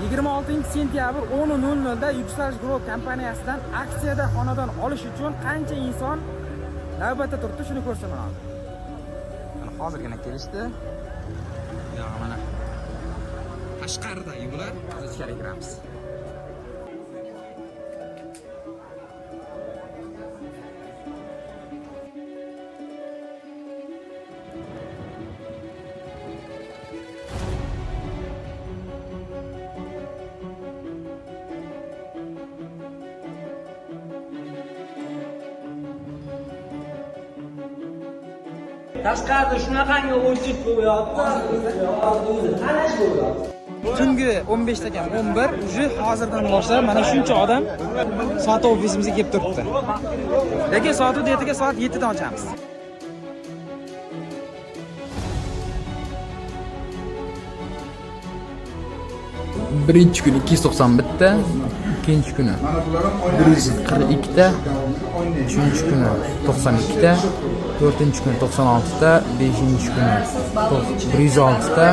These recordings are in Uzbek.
26-sentyabr 10:00 da Yuksalish Group kompaniyasidan aksiyada xonadon olish uchun qancha inson navbatda turibdi, shuni ko'rsam hozir. Mana hozirgina kelishdi. Ya mana Qashqardagi bular, hozir ichkariga kiramiz. Tashqarida shunaqangi o'chib qo'yapti. Qanash bo'lyapti? Tungi 15 takan 11, uje hozirdan boshlab mana shuncha odam sotuv ofisimizga kelib turibdi. Lekin sotuv detiga soat 7 da ochamiz. Birinchi kuni 291 ta, ikkinchi kuni 142 ta, uchinchi kuni 92 ta, to'rtinchi kuni 96 ta, beshinchi kuni 106 ta,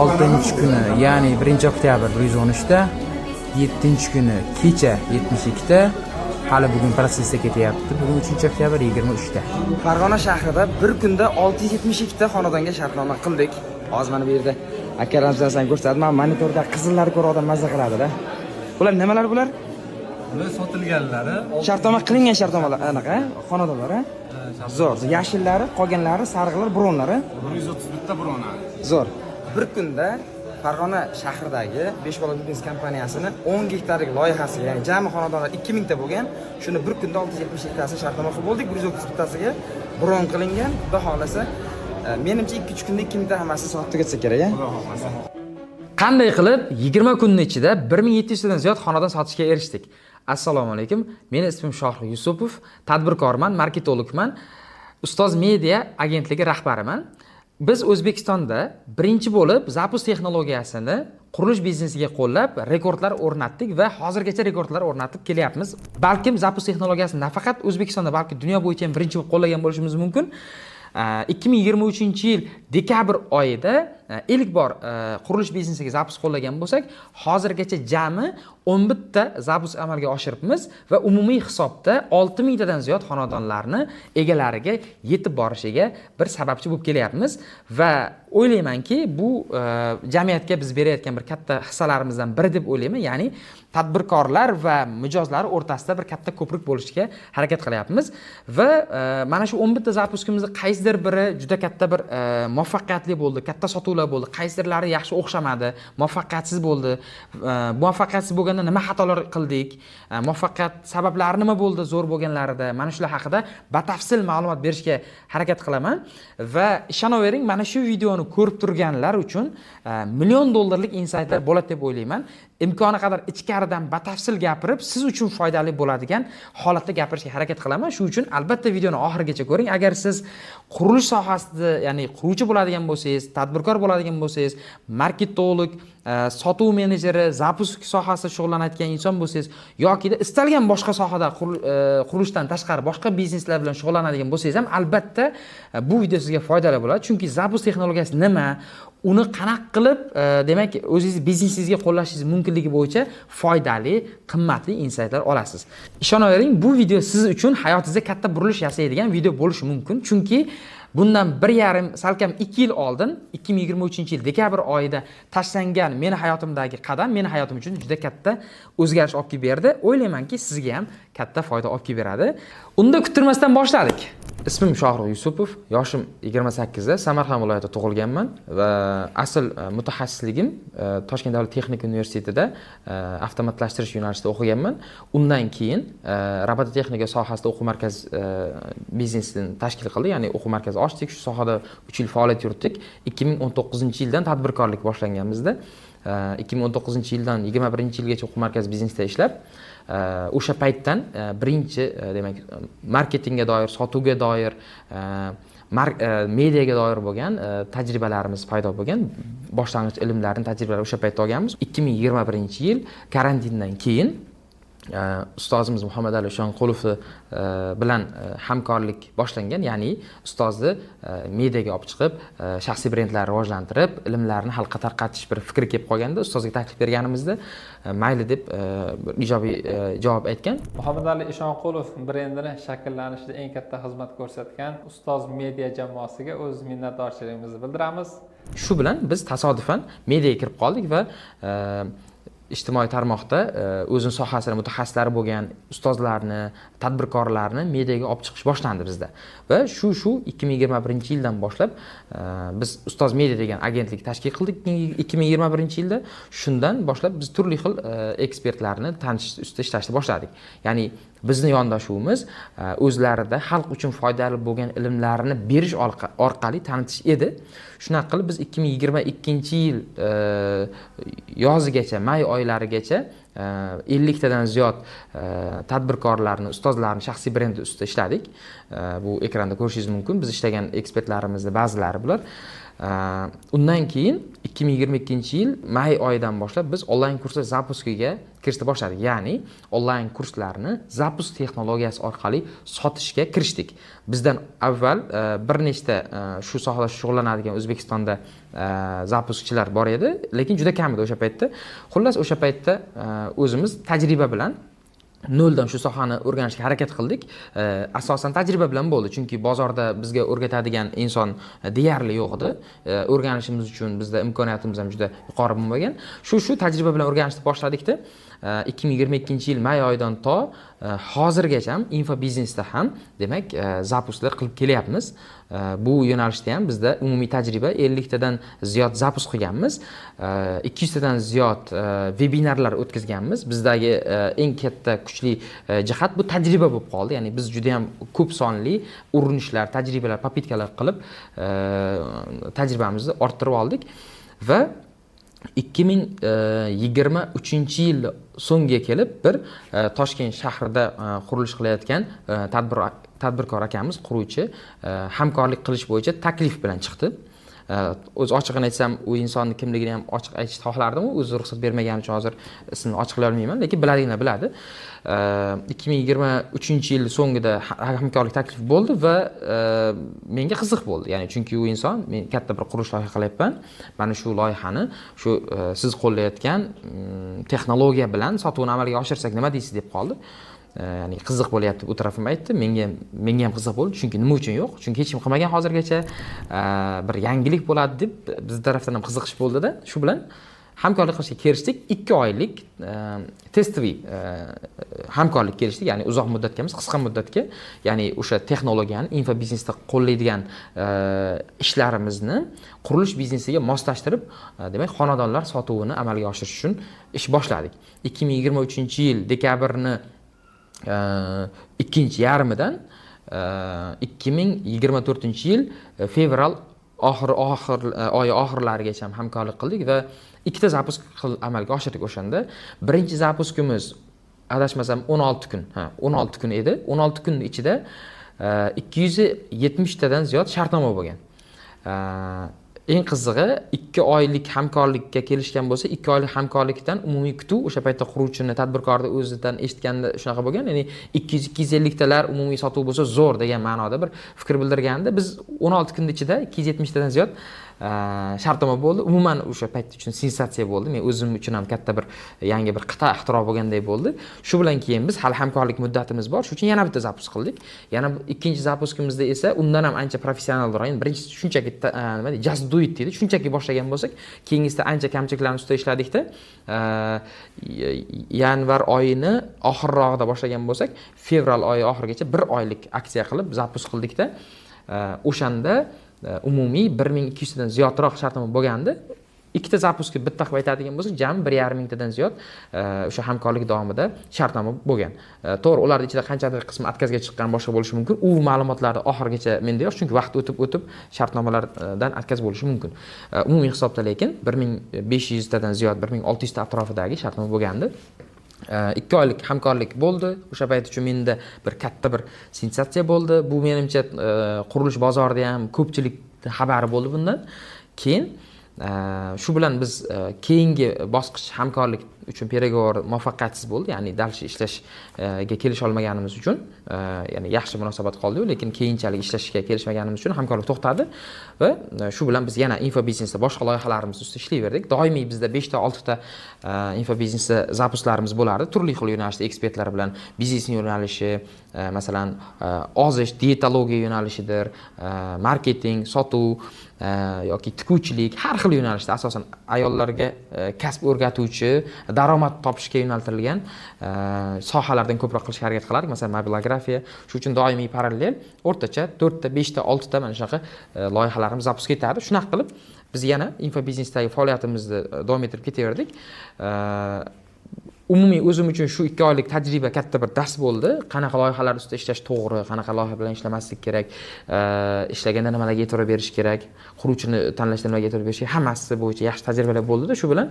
oltinchi kuni ya'ni 1 oktyabr 113 ta, yettinchi kuni kecha 72 ta, hali bugun protsessda ketyapti. Bugun 3 oktyabr 23 ta. Farg'ona shahrida bir kunda 672 ta xonadonga shartnoma qildik. Hozir mana bu yerda akalarimizdan san ko'rsatdim. Men monitorda qizillar ko'ra odam mazza qiladi-da. Bular nimalar bular? Bular sotilganlari. Shartnoma qilingan shartnomalar anaqa, xonadonlar, ha? Zo'r. Yashillari, qolganlari, sariqlar, bronlari. 131 ta brona. Zo'r. Bir kunda Farg'ona shahridagi 5 bola biznes kompaniyasini 10 gektarlik loyihasi, ya'ni jami xonadonlar 2000 ta bo'lgan. Shuni bir kunda 672 tasi shartnoma qilib bo'ldik. 131 tasiga bron qilingan. Xudo xolasa, menimcha 2-3 kunda 2000 ta hammasi sotib ketsa kerak, ha? Xudo xolasa. Qanday qilib 20 kunning ichida 1700 tadan ziyod xonadon sotishga erishdik? Assalomu alaykum. Meni ismim Shohrux Yusupov, tadbirkorman, marketologman, Ustoz media agentligi rahbariman. Biz O'zbekistonda birinchi bo'lib Zapus texnologiyasini qurilish biznesiga qo'llab rekordlar o'rnatdik va hozirgacha rekordlar o'rnatib kelyapmiz. Balkim Zapus texnologiyasini nafaqat O'zbekistonda, balki dunyo bo'yicha ham birinchi bo'lib qo'llagan bo'lishimiz mumkin. 2023-yil dekabr oyida ilk bor qurilish biznesiga Zapus qo'llagan bo'lsak, hozirgacha jami 11 ta Zapus amalga oshiribmiz va umumiy hisobda 6000 tadan ziyod xonadonlarni egalariga yetib borishiga bir sababchi bo'lib kelyapmiz va o'ylaymanki, bu jamiyatga biz berayotgan bir katta hissalarimizdan biri deb o'ylayman. Ya'ni tadbirkorlar va mijozlar o'rtasida bir katta ko'prik bo'lishga harakat qilyapmiz va mana shu 11 ta zapuskimizni qaysidir biri juda katta bir muvaffaqiyatli bo'ldi, katta sotuvlar bo'ldi, qaysidirlari yaxshi o'xshamadi, muvaffaqiyatsiz bo'ldi. Muvaffaqiyatsiz bo'lganda nima xatolar qildik, muvaffaqiyat sabablari nima bo'ldi zo'r bo'lganlarida, mana shular haqida batafsil ma'lumot berishga harakat qilaman va ishonavering, mana shu videoni ko'rib turganlar uchun million dollarlik insaytlar bo'ladi deb o'ylayman. Imkoni qadar ichkaridan batafsil gapirib, siz uchun foydali bo'ladigan holatda gapirishga harakat qilaman. Shu uchun albatta videoni oxirigacha ko'ring. Agar siz qurilish sohasida, ya'ni quruvchi bo'ladigan bo'lsangiz, tadbirkor bo'ladigan bo'lsangiz, marketolog, sotuv menejeri, zapus sohasida shug'ullanayotgan inson bo'lsangiz yoki istalgan boshqa sohada qurilishdan tashqari boshqa bizneslar bilan shug'ullanadigan bo'lsangiz ham albatta bu video sizga foydali bo'ladi. Chunki zapus texnologiyasi nima, uni qanaqa qilib, demak, o'zingiz biznesingizga qo'llashingiz mumkinligi bo'yicha foydali, qimmatli insaytlar olasiz. Ishonavering, bu video siz uchun hayotingizda katta burilish yasaydigan video bo'lishi mumkin. Chunki bundan 1,5 salkam 2 yil oldin, 2023-yil dekabr oyida tashlangan meni hayotimdagi qadam meni hayotim uchun juda katta o'zgarish olib kelib berdi. O'ylaymanki, sizga ham katta foyda olib kelib beradi. Unda kuttirmasdan boshladik. Ismim Shohrux Yusupov, yoshim 28 da, Samarqand viloyatida tug'ilganman va asl mutaxassisligim Toshkent davlat texnika universitetida avtomatlashtirish yo'nalishida o'qiganman. Undan keyin robototexnika sohasida o'quv markaz biznesini tashkil qildik, ya'ni o'quv markazi ochdik. Shu sohada 3 yil faoliyat yuritdik. 2019-yildan tadbirkorlik boshlaganmizda. 2019-yildan 21-yilgacha o'quv markazi biznesda ishlab, o'sha paytdan birinchi, demak, marketingga doir, sotuvga doir, mediaga doir bo'lgan tajribalarimiz paydo bo'lgan. Boshlang'ich ilmlarni, tajribalarni o'sha paytda olganmiz. 2021-yil karantindan keyin ustozimiz Muhammadali Shonqulov bilan hamkorlik boshlangan, ya'ni ustozni mediaga olib chiqib, shaxsiy brendlarni rivojlantirib, ilmlarni xalqqa tarqatish bir fikri kelib qolganda, ustozga taklif berganimizda mayli deb ijobiy javob aytgan. Muhammadali Ishonqulov brendini shakllanishida eng katta xizmat ko'rsatgan ustoz media jamoasiga o'z minnatdorchiligimizni bildiramiz. Shu bilan biz tasodifan mediaga kirib qoldik va ijtimoiy tarmoqda o'zining sohasida mutaxassislari bo'lgan ustozlarni, tadbirkorlarni mediaga olib chiqish boshlandi bizda. Va shu 2021-yildan boshlab biz Ustoz Media degan agentlik tashkil qildik 2021-yilda. Shundan boshlab biz turli xil ekspertlarni tanish ustida ishlashni boshladik. Ya'ni bizni yondashuvimiz o'zlarida xalq uchun foydali bo'lgan ilmlarni berish orqali tanitish edi. Shunaqa qilib biz 2022-yil yozigacha, may oylarigacha 50 tadan ziyod tadbirkorlarni, ustozlarni shaxsiy brendi ustida ishladik. Bu ekranda ko'rishingiz mumkin. Biz ishlagan ekspertlarimizning ba'zilari bular. Undan keyin 2022-yil may oyidan boshlab biz onlayn kurslar zapuskiga kirishni boshladik. Ya'ni onlayn kurslarni zapusk texnologiyasi orqali sotishga kirishdik. Bizdan avval bir nechta shu sohada shug'ullanadigan O'zbekistonda zapuskchilar bor edi, lekin juda kam edi o'sha paytda. Xullas, o'sha paytda o'zimiz tajriba bilan noldan shu sohani o'rganishga harakat qildik. Asosan tajriba bilan bo'ldi, chunki bozorda bizga o'rgatadigan inson deyarli yo'q edi. O'rganishimiz uchun bizda imkoniyatimiz ham juda yuqori bo'lmagan. Shu tajriba bilan o'rganishni boshladik-da. 2022-yil may oyidan to hozirgacha ham infobiznesda ham demak zapusklar qilib kelyapmiz. Bu yo'nalishda ham bizda umumiy tajriba 50 tadan ziyod zapusk qilganmiz. 200 tadan ziyod vebinarlar o'tkazganmiz. Bizdagi eng katta kuchli jihat bu tajriba bo'lib qoldi. Ya'ni biz juda ham ko'p sonli urinishlar, tajribalar, popitkalar qilib tajribamizni orttirib oldik va 2023-yil so'ngiga kelib bir Toshkent shahrida qurilish qilayotgan tadbirkor akamiz, quruvchi, hamkorlik qilish bo'yicha taklif bilan chiqdi. O'z ochig'ini aytsam, u insonni kimligini ham ochiq aytishni xohlardim, o'zi ruxsat bermagani uchun hozir ismini ochiqlay olmayman, lekin biladiganlar biladi. 2023-yil so'ngida hamkorlik taklifi bo'ldi va menga qiziq bo'ldi. Ya'ni chunki u inson, men katta bir qurilish loyiha qilyapman. Mana shu loyihani, shu siz qo'llayotgan texnologiya bilan sotuvni amalga oshirsak nima deysiz deb qoldi. Ya'ni qiziq bo'lyapti, bu tarafim aytdi. Menga ham qiziq bo'ldi, chunki nima uchun yo'q? Chunki hech kim qilmagan hozirgacha, bir yangilik bo'ladi deb biz tarafdan ham qiziqish bo'ldi-da. Shu bilan hamkorlik qilishga kirishdik. 2 oylik testoviy hamkorlik kelishdik, ya'ni uzoq muddatga emas, qisqa muddatga, ya'ni o'sha texnologiyani infobiznesda qo'llaydigan ishlarimizni qurilish biznesiga moslashtirib, demak, xonadonlar sotuvini amalga oshirish uchun ish boshladik. 2023-yil dekabrni ikkinchi yarmidan 2024-yil fevral oyi oxirlarigacha ham hamkorlik qildik va 2 ta zapusk amalga oshirdik o'shanda. Birinchi zapuskimiz adashmasam 16 kun, 16 kun edi. 16 kun ichida 270 tadan ziyod shartnoma bo'lgan. Eng qizig'i 2 oylik hamkorlikka kelishgan bo'lsa, 2 oylik hamkorlikdan umumiy kutuv o'sha paytda quruvchini, tadbirkorni o'zidan eshitganda shunaqa bo'lgan. Ya'ni 200-250 talar umumiy sotuv bo'lsa zo'r degan ma'noda bir fikr bildirganda, biz 16 kun ichida 270 tadan ziyod shartnoma bo'ldi. Umuman o'sha payt uchun sensatsiya bo'ldi. Men o'zim uchun ham katta bir yangi bir qita ixtiro bo'lgandek bo'ldi. Shu bilan keyin biz hali hamkorlik muddatimiz bor. Shuning uchun yana bitta zapusk qildik. Yana ikkinchi zapuskimizda esa undan ham ancha professionalroq. Endi birinchisi shunchaki nima deydi, just do it deydi. Shunchaki boshlagan bo'lsak, keyingisida ancha kamchiliklarni ustida ishladikda, yanvar oyini oxirrog'ida boshlagan bo'lsak, fevral oyi oxirigacha 1 oylik aksiya qilib zapusk qildikda, o'shanda umumiy 1200 tadan ziyodroq shartnoma bo'lgandi. 2 ta zapuskga bitta qilib aytadigan bo'lsak, jami 1,5 tadan ziyod o'sha hamkorlik davomida shartnoma bo'lgan. To'g'ri, ularning ichida qanchadir qismi atkazga chiqqan, boshqa bo'lishi mumkin. U ma'lumotlarni oxirigacha menda yo'q, chunki vaqt o'tib shartnomalardan atkaz bo'lishi mumkin. Umumiy hisobda lekin 1500 tadan ziyod, 1600 ta atrofidagi shartnoma bo'lgandi. 2 oylik hamkorlik bo'ldi. O'sha payt uchun menda bir katta bir sensatsiya bo'ldi. Bu menimcha qurilish bozorida ham ko'pchilik xabari bo'ldi bundan. Keyin shu bilan biz keyingi bosqich hamkorlik uchun переговор muvaffaqiyatsiz bo'ldi, ya'ni dальше ishlashga kelisha olmaganimiz uchun, ya'ni yaxshi munosabat qoldi, lekin keyinchalik ishlashga kelishmaganimiz uchun hamkorlik to'xtadi va shu bilan biz yana infobiznesda boshqa loyihalarimiz ustida ishlayverdik. Doimiy bizda 5 ta 6 ta infobiznesda zapuslarimiz bo'lardi, turli xil yo'nalishda ekspertlar bilan biznes yo'nalishi, masalan, ozish, dietologiya yo'nalishidir, marketing, sotuv yoki tikuvchilik, har xil yo'nalishda asosan ayollarga kasb o'rgatuvchi, daromad topishga yo'naltirilgan sohalardan ko'proq qilishga harakat qilardik. Masalan, mobilografiya. Shu uchun doimiy parallel o'rtacha 4 ta, 5 ta, 6 ta mana shunaqa loyihalarimiz zapusga ketardi. Shunaqa qilib biz yana infobiznesdagi faoliyatimizni davom ettirib ketaverdik. Umumiy o'zim uchun shu 2 oylik tajriba katta bir dars bo'ldi. Qanaqa loyihalar ustida ishlash to'g'ri, qanaqa loyiha bilan ishlamaslik kerak, ishlaganda nimalarga e'tibor berish kerak, quruvchini tanlashda nimaga e'tibor berish kerak, hammasi bo'yicha yaxshi tajribalar bo'ldi-da. Shu bilan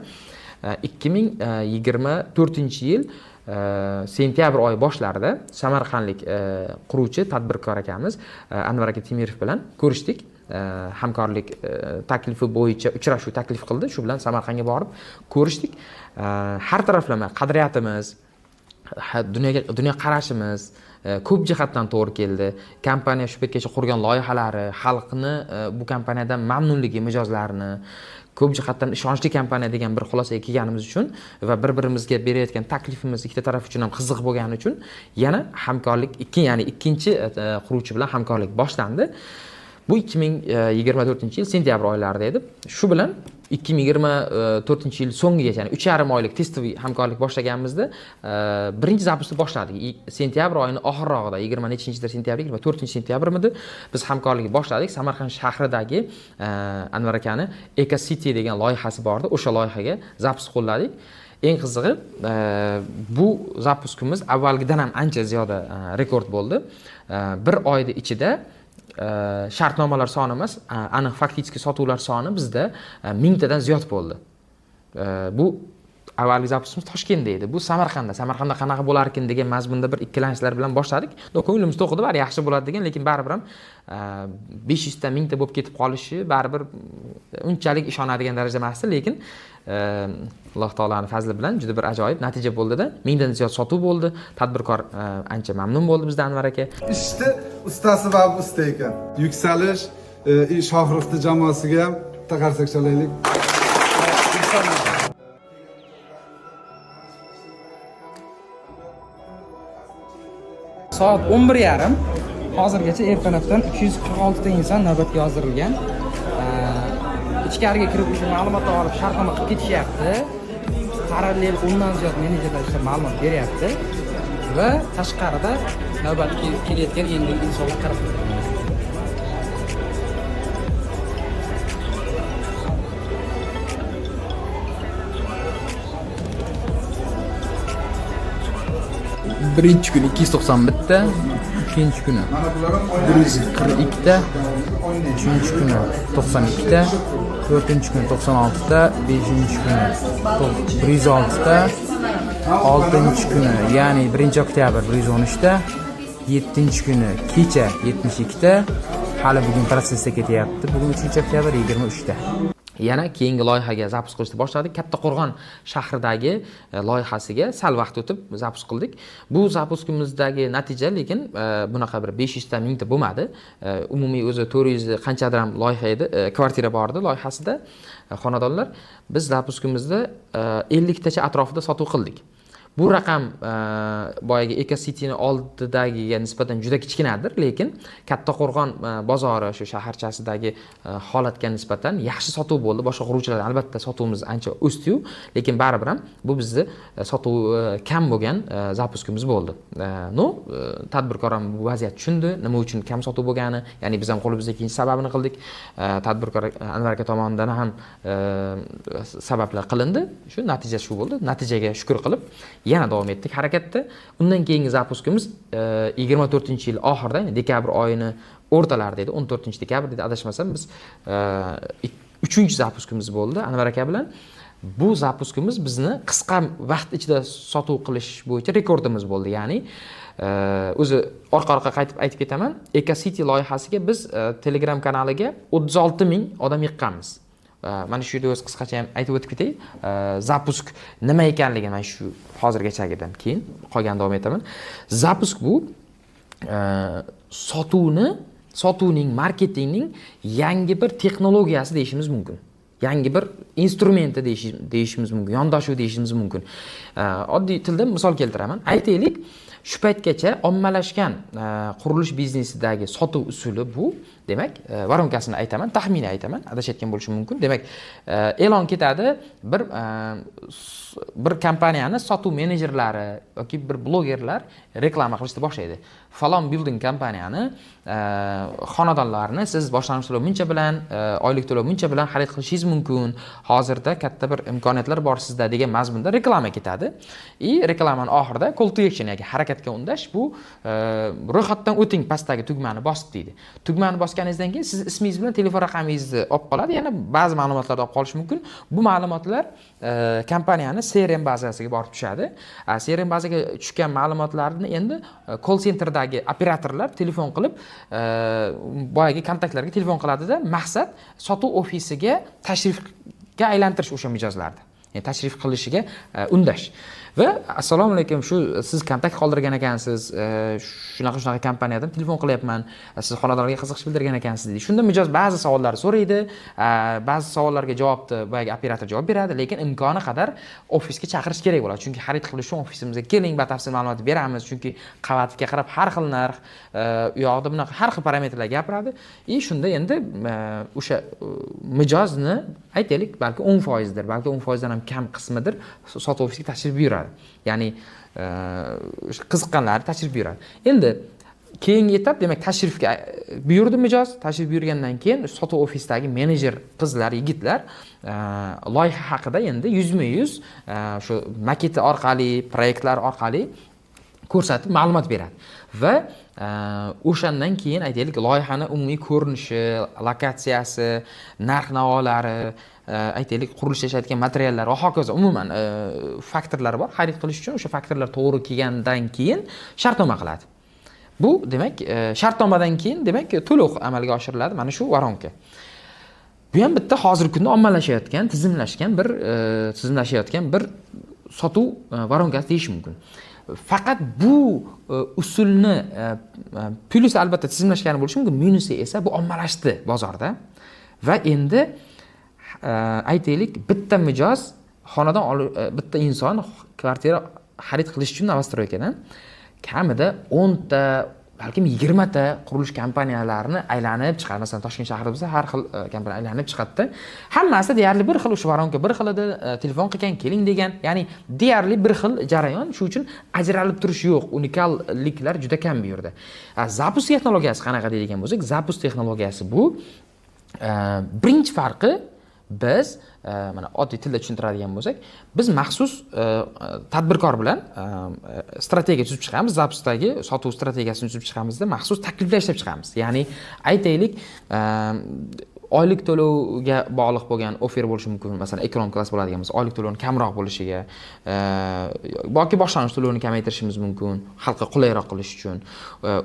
2024-yil sentyabr oyi boshlarida samarqandlik quruvchi tadbirkor akamiz Anvar aka Temirov bilan ko'rishdik. Hamkorlik taklifi bo'yicha uchrashuv taklif qildi. Shu bilan Samarqandga borib ko'rishdik. Har taraflama qadriyatimiz, dunyo qarashimiz ko'p jihatdan to'g'ri keldi. Kompaniya shu paytgacha qurgan loyihalari, xalqni bu kompaniyadan mamnunligi mijozlarini, ko'p jihatdan ishonchli kompaniya degan bir xulosaga kelganimiz uchun va bir-birimizga berayotgan taklifimiz ikkita taraf uchun ham qiziq bo'lgani uchun yana hamkorlik ikkinchi quruvchi bilan hamkorlik boshlandi. Bu 2024-yil sentyabr oylarida edi. Shu bilan 2024-yil so'ngigacha, ya'ni 3,5 oylik testoviy hamkorlik boshlaganimizda birinchi zapusni boshladik. Sentyabr oyining oxirrog'ida, 20-nechinchidir sentyabr, 24-sentyabrmidi biz hamkorlikni boshladik. Samarqand shahridagi Anvar akani Eco City degan loyihasi bor edi. O'sha loyihaga zapus qo'lladik. Eng qizig'i, bu zapuskimiz avvalgidan ham ancha ziyoda rekord bo'ldi. Bir oyda ichida shartnomalar soni emas, aniq faktik sotuvlar soni bizda 1000 tadan ziyod bo'ldi. Bu avvalgi zapusimiz Toshkentda edi. Bu Samarqandda qanaqa bo'lar ekan degan mazmunda bir ikkilanishlar bilan boshladik. Ko'nglimiz to'qidi, bari yaxshi bo'ladi degan, lekin baribir ham 500 ta 1000 ta bo'lib ketib qolishi baribir unchalik ishonadigan darajada emas, lekin Alloh taolaning fazli bilan juda bir ajoyib natija bo'ldi-da. 1000 dan ziyod sotuv bo'ldi. Tadbirkor ancha mamnun bo'ldi bizdan Anvar aka. Ishni ustasi va usta ekan. Yuksalish Shohruxni jamoasiga ham taqarsak chalaylik. Soat 11:30. Hozirgacha ertalabdan 346 ta inson navbatga yozdirilgan. Ichkariga kirib o'sha ma'lumotni olib shartnoma qilib ketishyapti. Parallel 10 dan ziyod menejerlar ishlab ma'lumot beryapti va tashqarida navbatga kelayotgan endi insonlar qarab turibdi. Birinchi kuni 291 ta, ikkinchi kuni 142 ta, uchinchi kuni 92 ta, to'rtinchi kuni 96 ta, beshinchi kuni 106 ta, oltinchi kuni, ya'ni 1-oktyabr 113 ta, 7-chi kuni kecha 72 ta, hali bugun protsessda ketyapti. Bugun 3-oktyabr 23 ta. Yana keyingi loyihaga zapus qilishni boshladik. Kattaqo'rg'on shahridagi loyihasiga sal vaqt o'tib zapus qildik. Bu zapuskimizdagi natija lekin bunaqa bir 500 ta 1000 ta bo'lmadi. Umumiy o'zi 400 qanchadir ham loyiha edi, kvartira bor edi loyihasida, xonadonlar. Biz zapuskimizda 50 tacha atrofida sotuv qildik. Bu raqam boyagi Eco City'ning oldidagiga nisbatan juda kichkinadir, lekin Kattaqo'rg'on bozori shu shaharchasidagi holatga nisbatan yaxshi sotuv bo'ldi. Boshqa quruvchilar albatta sotuvimiz ancha o'sdi-yu, lekin baribir ham bu bizni sotuv kam bo'lgan zapuskimiz bo'ldi. Tadbirkor ham bu vaziyat tushundi, nima uchun kam sotuv bo'lgani, ya'ni biz ham qo'limizda ikkinchi sababini qildik. Tadbirkor Anvar aka tomonidan ham sabablar qilindi. Shu natija shu bo'ldi. Natijaga shukr qilib yana davom etdik harakatda. Undan keyingi zapuskimiz 24-yil oxirida, ya'ni dekabr oyini o'rtalarida edi, 14-dekabr dedi adashmasam, biz 3-chi zapuskimiz bo'ldi Anvar aka bilan. Bu zapuskimiz bizni qisqa vaqt ichida sotuv qilish bo'yicha rekordimiz bo'ldi. Ya'ni o'zi orqa qaytib aytib ketaman. Eco City loyihasiga biz Telegram kanaliga 36 ming odam yiqqanmiz. mana shu yerda o'zi qisqacha ham aytib o'tib ketay. Zapusk nima ekanligini mana shu hozirgachagidan keyin qolgan davom etaman. Zapusk bu sotuvning, marketingning yangi bir texnologiyasi deyishimiz mumkin. Yangi bir instrumenti deyishimiz mumkin, yondashuv deyishimiz mumkin. Oddiy tilda misol keltiraman. Aytaylik, shu paytgacha ommalashgan qurilish biznesidagi sotuv usuli bu, demak, varonkasini aytaman, taxminiy aytaman, adashayotgan bo'lishim mumkin. Demak, e'lon ketadi bir kompaniyani sotuv menejerlari yoki bir blogerlar reklama qilishni boshlaydi. Falon building kompaniyani xonadonlarni siz boshlang'ich to'lov muncha bilan, oylik to'lov muncha bilan xarid qilishingiz mumkin. Hozirda katta bir imkoniyatlar bor sizda degan mazmunda reklama ketadi. Reklamaning oxirida call to action yoki harakatga undash bu ro'yxatdan o'ting pastdagi tugmani bosib deydi. Tugmani bosganingizdan keyin siz ismingiz bilan telefon raqamingizni olib qoladi, yana ba'zi ma'lumotlarni olib qolish mumkin. Bu ma'lumotlar kompaniyani CRM bazasiga borib tushadi. CRM bazaga tushgan ma'lumotlarni endi call centerdagi operatorlar telefon qilib, boyagi kontaktlarga telefon qiladida, maqsad sotuv ofisiga tashrifga aylantirish o'sha mijozlarni. Ya'ni tashrif qilishiga undash. Va assalomu alaykum, shu siz kontakt qoldirgan ekansiz, shunaqa kompaniyadan telefon qilyapman, siz xonadonlarga qiziqish bildirgan ekansiz deydi. Shunda mijoz ba'zi savollar so'raydi, ba'zi savollarga javobni boyagi operator javob beradi, lekin imkoni qadar ofisga chaqirish kerak bo'ladi. Chunki xarid qilish uchun ofisimizga keling, batafsil ma'lumot beramiz, chunki qavatiga qarab har xil narx, u yoqda bunaqa har xil parametrlar gapiradi. Shunda endi o'sha mijozni aytaylik, balki 10%dir, balki 10% dan ham kam qismidir sotuv ofisiga tashrif buyuradi. Ya'ni qiziqqanlar tashrif buyuradi. Endi keyingi etap, demak, tashrifga buyurdi mijoz. Tashrif buyurgandan keyin sotuv ofisidagi menejer qizlar, yigitlar loyiha haqida endi 100% shu maketi orqali, proyektlar orqali ko'rsatib ma'lumot beradi. Va o'shandan keyin aytaylik, loyihani umumiy ko'rinishi, lokatsiyasi, narx-navolari, aytaylik, qurilishda ishlayotgan materiallar va hokazo umuman faktorlar bor. Xarid qilish uchun o'sha faktorlar to'g'ri kelgandan keyin shartnoma qiladi. Bu demak, shartnomadan keyin demak to'lov amalga oshiriladi. Mana shu varonka. Bu ham bitta hozirgi kunda ommalashayotgan, tizimlashayotgan bir sotuv varonkasi deyish mumkin. Faqat bu usulni plyusi albatta tizimlashgani bo'lishi mumkin, minusi esa bu ommalashdi bozorda. Va endi aytaylik, bitta mijoz bitta inson kvartira xarid qilish uchun Novostroykadan kamida 10 ta, balkim 20 ta qurilish kompaniyalarini aylanib chiqadi. Masalan, Toshkent shahrida bo'lsa har xil kompaniya aylanib chiqadi. Hammasi deyarli bir xil, o'sha varonka bir xil edi, telefon qilgan, keling degan. Ya'ni deyarli bir xil jarayon. Shuning uchun ajralib turish yo'q, unikalliklar juda kam bu yerda. Zapusk texnologiyasi qanaqa deydigan bo'lsak, Zapusk texnologiyasi bu birinchi farqi, biz mana oddiy tilda tushuntiradigan bo'lsak, biz maxsus tadbirkor bilan strategiya tuzib chiqamiz. Zapuskdagi sotuv strategiyasini tuzib chiqamizda maxsus takliflar ishlab chiqamiz. Ya'ni aytaylik, oylik to'lovga bog'liq bo'lgan offer bo'lishi mumkin. Masalan, ekran klass bo'ladigan bo'lsa, oylik to'lovni kamroq bo'lishiga yoki boshlang'ich to'lovni kamaytirishimiz mumkin, xalqqa qulayroq qilish uchun.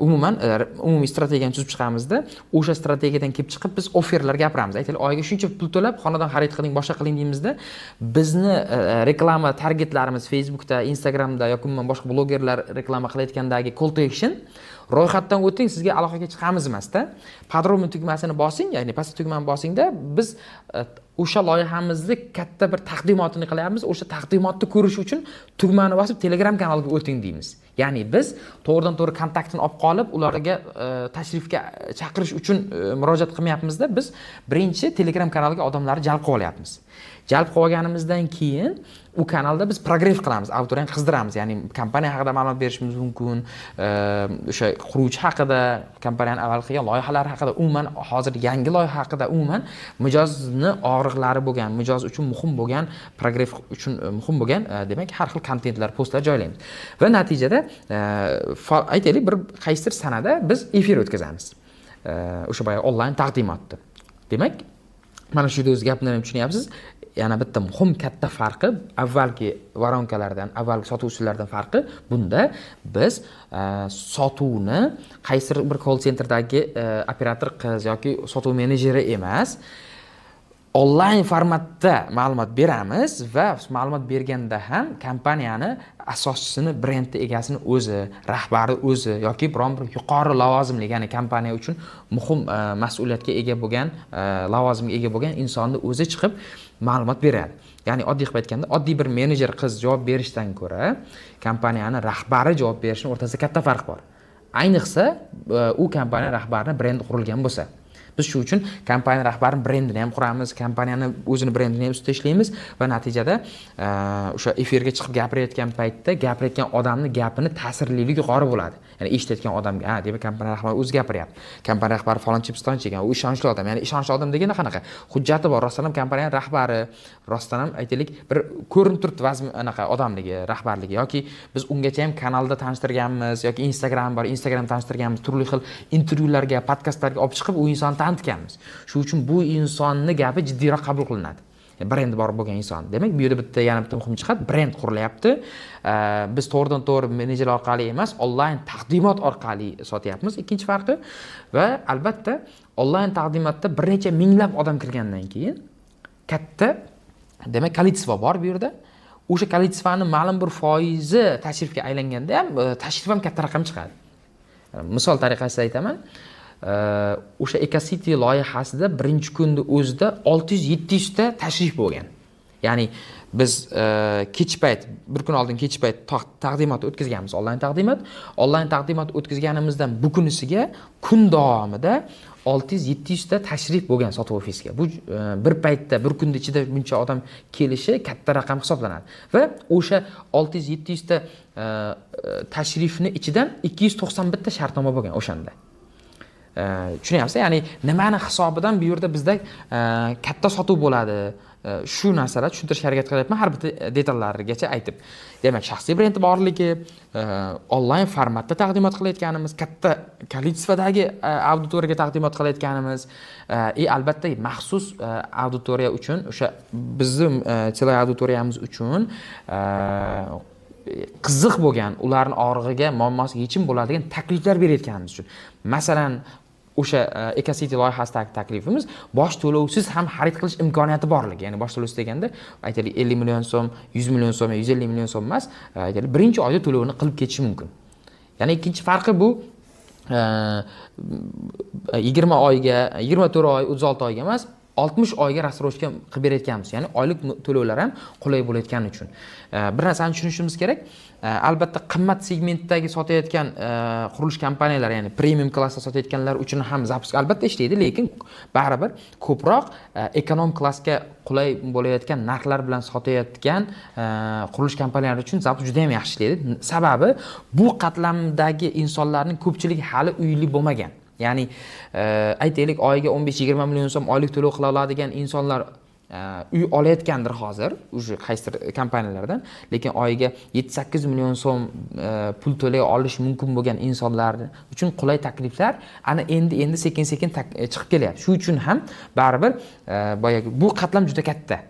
Umuman umumiy strategiyani tuzib chiqamizda, o'sha strategiyadan kelib chiqib biz offerlar gapiramiz. Aytaylik, oyiga shuncha pul to'lab xonadon xarid qiling, boshqa qiling deymizda, bizni reklama targetlarimiz Facebookda, Instagramda yoki boshqa blogerlar reklama qilayotgandagi call to action, ro'yxatdan o'ting, sizga aloqaga chiqamiz emasda, podrobniy tugmasini bosing, ya'ni pastki tugmani bosingda biz o'sha loyihamizni katta bir taqdimotini qilyapmiz. O'sha taqdimotni ko'rish uchun tugmani bosib Telegram kanaliga o'ting deymiz. Ya'ni biz to'g'ridan-to'g'ri kontaktini olib qolib, ularga tashrifga chaqirish uchun murojaat qilmayapmizda, biz birinchi Telegram kanaliga odamlarni jalb qilib olyapmiz. Jalb qilib olganimizdan keyin u kanalda biz progress qilamiz, auditoriyani qizdiramiz. Ya'ni kompaniya haqida ma'lumot berishimiz mumkin, o'sha quruvchi haqida, kompaniyaning avval qilgan loyihalari haqida, umuman hozir yangi loyiha haqida, umuman mijozni og'riqlari bo'lgan, mijoz uchun muhim bo'lgan, progress uchun muhim bo'lgan, demak, har xil kontentlar, postlar joylaymiz. Va natijada aytaylik, bir qaysidir sanada biz efir o'tkazamiz. O'sha boya onlayn taqdimotni. Demak, mana shu yerda o'z gapimdan ham tushunyapsiz. Yana bitta muhim katta farqi, avvalgi varonkalardan, avvalgi sotuv usullaridan farqi bunda biz sotuvni qaysidir bir call centerdagi operator qiz yoki sotuv menejeri emas, onlayn formatda ma'lumot beramiz va ma'lumot berganda ham kompaniyani asoschisini, brendni egasini o'zi, rahbari o'zi yoki biron bir yuqori lavozimli, ya'ni kompaniya uchun muhim mas'uliyatga ega bo'lgan, lavozimga ega bo'lgan insonni o'zi chiqib ma'lumot beradi. Ya'ni oddiy qilib aytganda, oddiy bir menejer qiz javob berishdan ko'ra, kompaniyani rahbari javob berishning o'rtasida katta farq bor. Ayniqsa, u kompaniya rahbarining brendi qurilgan bo'lsa. Biz shu uchun kompaniya rahbarining brendini ham quramiz, kompaniyani o'zini brendini ham ustida ishlaymiz va natijada o'sha efirga chiqib gapirayotgan paytda gapirayotgan odamning gapini ta'sirliligi yuqori bo'ladi. Ya'ni eshitayotgan odamga, ha, demak kompaniya rahbari o'zi gapiryapti. Kompaniya rahbari falonchi pistonchi ekan, u ishonchli odam. Ya'ni ishonchli odam degani qanaqa? Hujjati bor, rostdan ham kompaniyaning rahbari, rostdan ham aytaylik, bir ko'rinib turibdi vazn anaqa odamligi, rahbarligi yoki biz ungacha ham kanalda tanishtirganmiz yoki Instagram bor, Instagram tanishtirganmiz, turli xil intervyularga, podkastlarga olib chiqib u insonni tanitganmiz. Shuning uchun bu insonning gapi jiddiyroq qabul qilinadi. Brend bor bo'lgan inson. Demak, bu yerda bitta yana bitta muhim jihat, brend qurilyapti. Biz to'g'ridan-to'g'ri menejer orqali emas, onlayn taqdimot orqali sotyapmiz. Ikkinchi farqi va albatta onlayn taqdimotda bir necha minglab odam kirgandan keyin katta, demak, kolleksiya bor bu yerda. O'sha kolleksiyaning ma'lum bir foizi tashrifga aylanganda ham tashrif ham katta raqam chiqadi. Misol tariqasida aytaman. O'sha EcoCity loyihasida birinchi kunning o'zida 600-700 ta tashrif bo'lgan. Ya'ni biz kech payt, bir kun oldin kech payt taqdimot o'tkazganmiz, onlayn taqdimot. Onlayn taqdimot o'tkazganimizdan bu kunisiga kun davomida 600-700 ta tashrif bo'lgan sotuv ofisiga. Bu bir paytda, bir kunda ichida buncha odam kelishi katta raqam hisoblanadi. Va o'sha 600-700 ta tashrifning ichidan 291 ta shartnoma bo'lgan o'shanda. Tushunyapsiz? Ya'ni nimani hisobidan bu yerda bizda katta sotuv bo'ladi. Shu narsalar tushuntirishga harakat qilyapman, har bir detallarigacha aytib. Demak, shaxsiy brendi borligi, onlayn formatda taqdimot qilayotganimiz, katta kolleksiyadagi auditoriyaga taqdimot qilayotganimiz, albatta maxsus auditoriya uchun, o'sha bizning telay auditoriyamiz uchun qiziq bo'lgan, ularning og'rig'iga, muammosiga yechim bo'ladigan takliflar berayotganimiz uchun. Masalan, o'sha EcoCity loyihasidagi taklifimiz bosh to'lovsiz ham xarid qilish imkoniyati borligi. Ya'ni bosh to'lovsiz deganda, aytaylik 50 million so'm, 100 million so'm, 150 million so'm emas, aytaylik birinchi oyda to'lovini qilib ketishi mumkin. Ya'ni ikkinchi farqi bu 20 oyga, 24 oy, 36 oyga emas, 60 oyga rassrochka qilib berayotganmiz. Ya'ni oylik to'lovlar ham qulay bo'layotgani uchun. Bir narsani tushunishimiz kerak. Albatta qimmat segmentdagi sotayotgan qurilish kompaniyalari, ya'ni premium klassda sotayotganlar uchun ham zapusk albatta ishlaydi, lekin baribir ko'proq ekonom klassga qulay bo'layotgan narxlar bilan sotayotgan qurilish kompaniyalari uchun zapusk juda ham yaxshi ishlaydi. Sababi bu qatlamdagi insonlarning ko'pchiligi hali uyli bo'lmagan. Ya'ni aytaylik oyiga 15-20 million so'm oylik to'lov qila oladigan insonlar uy olayotgandir hozir o'sha qaysidir kompaniyalardan, lekin oyiga 7-8 million so'm pul to'lay olish mumkin bo'lgan insonlar uchun qulay takliflar ana endi sekin-sekin chiqib kelyapti. Shu uchun ham baribir boyagi bu qatlam juda katta.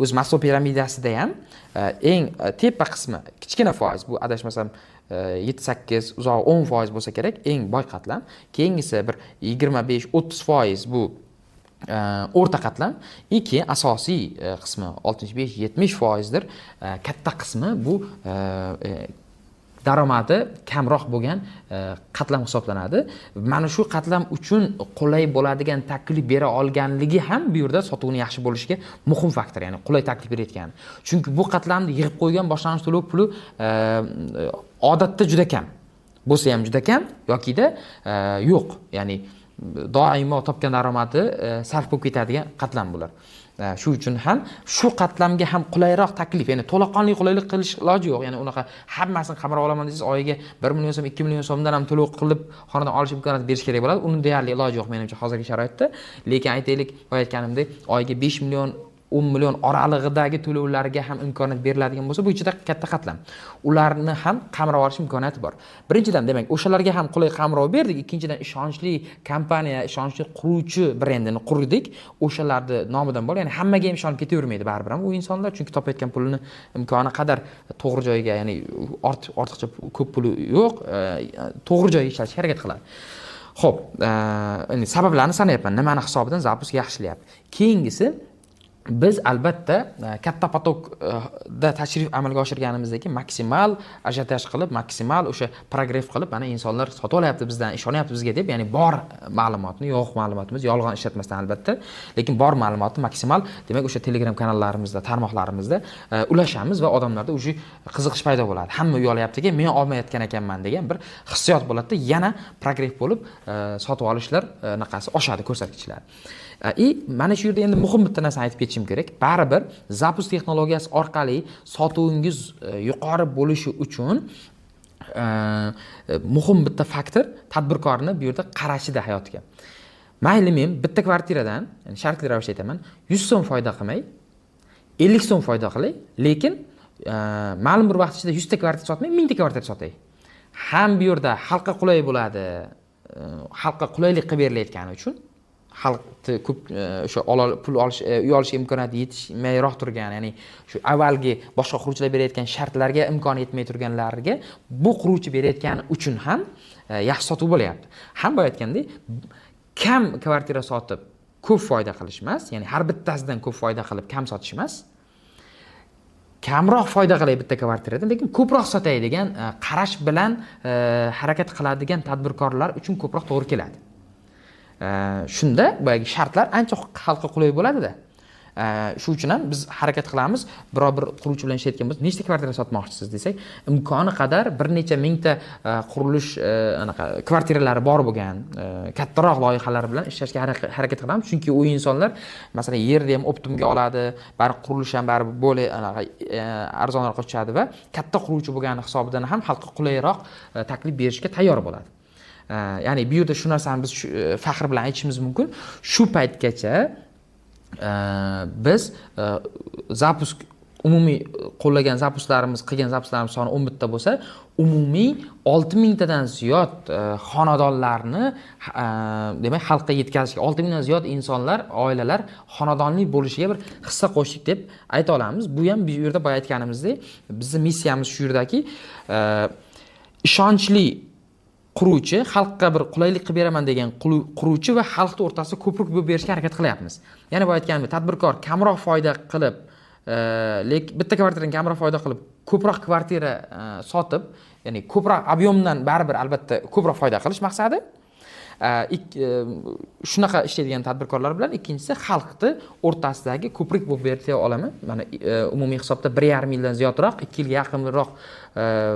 O'z Maslow piramidasida ham eng tepa qismi kichkina foiz, bu adashmasam 7-8, uzog'i 10% bo'lsa kerak, eng boy qatlam. Keyingisi bir 25-30% bu o'rta qatlam, keyin asosiy qismi 65-70% dir. Katta qismi bu daromadi kamroq bo'lgan qatlam hisoblanadi. Mana shu qatlam uchun qulay bo'ladigan taklif bera olganligi ham bu yerda sotuvning yaxshi bo'lishiga muhim faktor, ya'ni qulay taklif berayotgani. Chunki bu qatlamni yig'ib qo'ygan boshlang'ich to'lov puli odatda juda kam. Bo'lsa ham juda kam yokida yo'q. Ya'ni doimo topgan daromadi sarf bo'lib ketadigan qatlam bular. Shu uchun ham shu qatlamga ham qulayroq taklif, ya'ni to'laqonli qulaylik qilish iloji yo'q. Ya'ni unaqa hammasini qamrab olaman desangiz, oyiga 1 million so'm, 2 million so'mdan ham to'lov qilib xonadon olish imkoniyati berish kerak bo'ladi. Uni deyarli iloji yo'q menimcha hozirgi sharoitda. Lekin aytaylik, boya aytganimdek, oyiga 5 million 10 million oralig'idagi to'lovlarga ham imkoniyat beriladigan bo'lsa, bu ichida katta qatlam. Ularni ham qamrab olish imkoniyati bor. Birinchidan, demak, o'shalarga ham qulay qamrov berdik. Ikkinchidan, ishonchli kompaniya, ishonchli quruvchi brendini qurdik. O'shalarni nomidan bor. Ya'ni hammaga ham ishonib ketavermaydi baribir ham u insonlar, chunki topayotgan pulini imkoni qadar to'g'ri joyga, ya'ni ortiqcha ko'p puli yo'q, to'g'ri joyga ishlatishga harakat qiladi. Xo'p, sabablarni sanayapman. Nimani hisobidan zapusk yaxshilayapti. Keyingisi biz albatta katta potokda tashrif amalga oshirganimizdan keyin maksimal ajiotaj qilib, maksimal o'sha progress qilib, mana insonlar sotib olyapti bizdan, ishonyapti bizga deb, ya'ni bor ma'lumotni, yo'q ma'lumotimiz, yolg'on ishlatmasdan albatta, lekin bor ma'lumotni maksimal, demak o'sha Telegram kanallarimizda, tarmoqlarimizda ulashamiz va odamlarda o'sha qiziqish paydo bo'ladi. Hamma uyolyapti-ki, men olmayotgan ekanman degan bir hissiyot bo'ladi-da, yana progress bo'lib sotib olishlar naqasi oshadi, ko'rsatkichlar. Mana shu yerda endi muhim bitta narsani aytib ketishim kerak. Baribir zapus texnologiyasi orqali sotuvingiz yuqori bo'lishi uchun muhim bitta faktor tadbirkorni bu yerda qarashida hayotga. Mayli men bitta kvartiradan, ya'ni shartli ravishda aytaman, 100 so'm foyda qilmay, 50 so'm foyda qilay, lekin ma'lum bir vaqt ichida 100 ta kvartira sotmay, 1000 ta kvartira sotay. Ham bu yerda xalqqa qulay bo'ladi, xalqqa qulaylik qilib berilayotgani uchun xalqni ko'p o'sha pul olish, uy olish imkoniyati yetishmayroq turgan, ya'ni shu avvalgi boshqa quruvchilar berayotgan shartlarga imkoni yetmay turganlarga bu quruvchi berayotgani uchun ham yaxshi sotuv bo'lyapti. Ham bo'layotgandek, kam kvartira sotib ko'p foyda qilish emas, ya'ni har bittasidan ko'p foyda qilib kam sotish emas. Kamroq foyda qilay bitta kvartiradan, lekin ko'proq sotay degan qarash bilan harakat qiladigan tadbirkorlar uchun ko'proq to'g'ri keladi. Shunda boyagi shartlar ancha xalqqa qulay bo'ladi-da. Shu uchun ham biz harakat qilamiz. Biror bir quruvchi bilan ishlayotgan bo'lsak, nechta kvartira sotmoqchisiz desak, imkoni qadar bir necha mingta qurilish anaqa kvartiralari bor bo'lgan kattaroq loyihalar bilan ishlashga harakat qilamiz. Chunki u insonlar masalan yerni ham optimga oladi, bari qurilish ham bari bo'lay anaqa arzonroq tushadi va katta quruvchi bo'lgani hisobidan ham xalqqa qulayroq taklif berishga tayyor bo'ladi. Ya'ni bu yerda shu narsani biz faxr bilan aytishimiz mumkin. Shu paytgacha biz zapus umumiy qo'llagan zapuslarimiz, qilgan zapuslarimiz soni 11 ta bo'lsa, umumiy 6000 tadan ziyod xonadonlarni demak xalqqa yetkazishga, 6000 dan ziyod insonlar, oilalar xonadonli bo'lishiga bir hissa qo'shdik deb ayta olamiz. Bu ham bu yerda boya aytganimizdek, bizning missiyamiz shu yerdaki, ishonchli quruvchi, xalqqa bir qulaylik qilib beraman degan quruvchi va xalqning o'rtasida ko'prik bo'lib berishga harakat qilyapmiz. Yana boya aytganimdek, tadbirkor kamroq foyda qilib, lekin bitta kvartiradan kamroq foyda qilib, ko'proq kvartira sotib, ya'ni ko'proq ob'yomdan baribir albatta ko'proq foyda qilish maqsadi. Shunaqa ishlaydigan tadbirkorlar bilan, ikkinchisi xalqni o'rtasidagi ko'prik bo'lib berib olaman. Mana umumiy hisobda 1,5 yildan ziyodroq, 2 yilga yaqinroq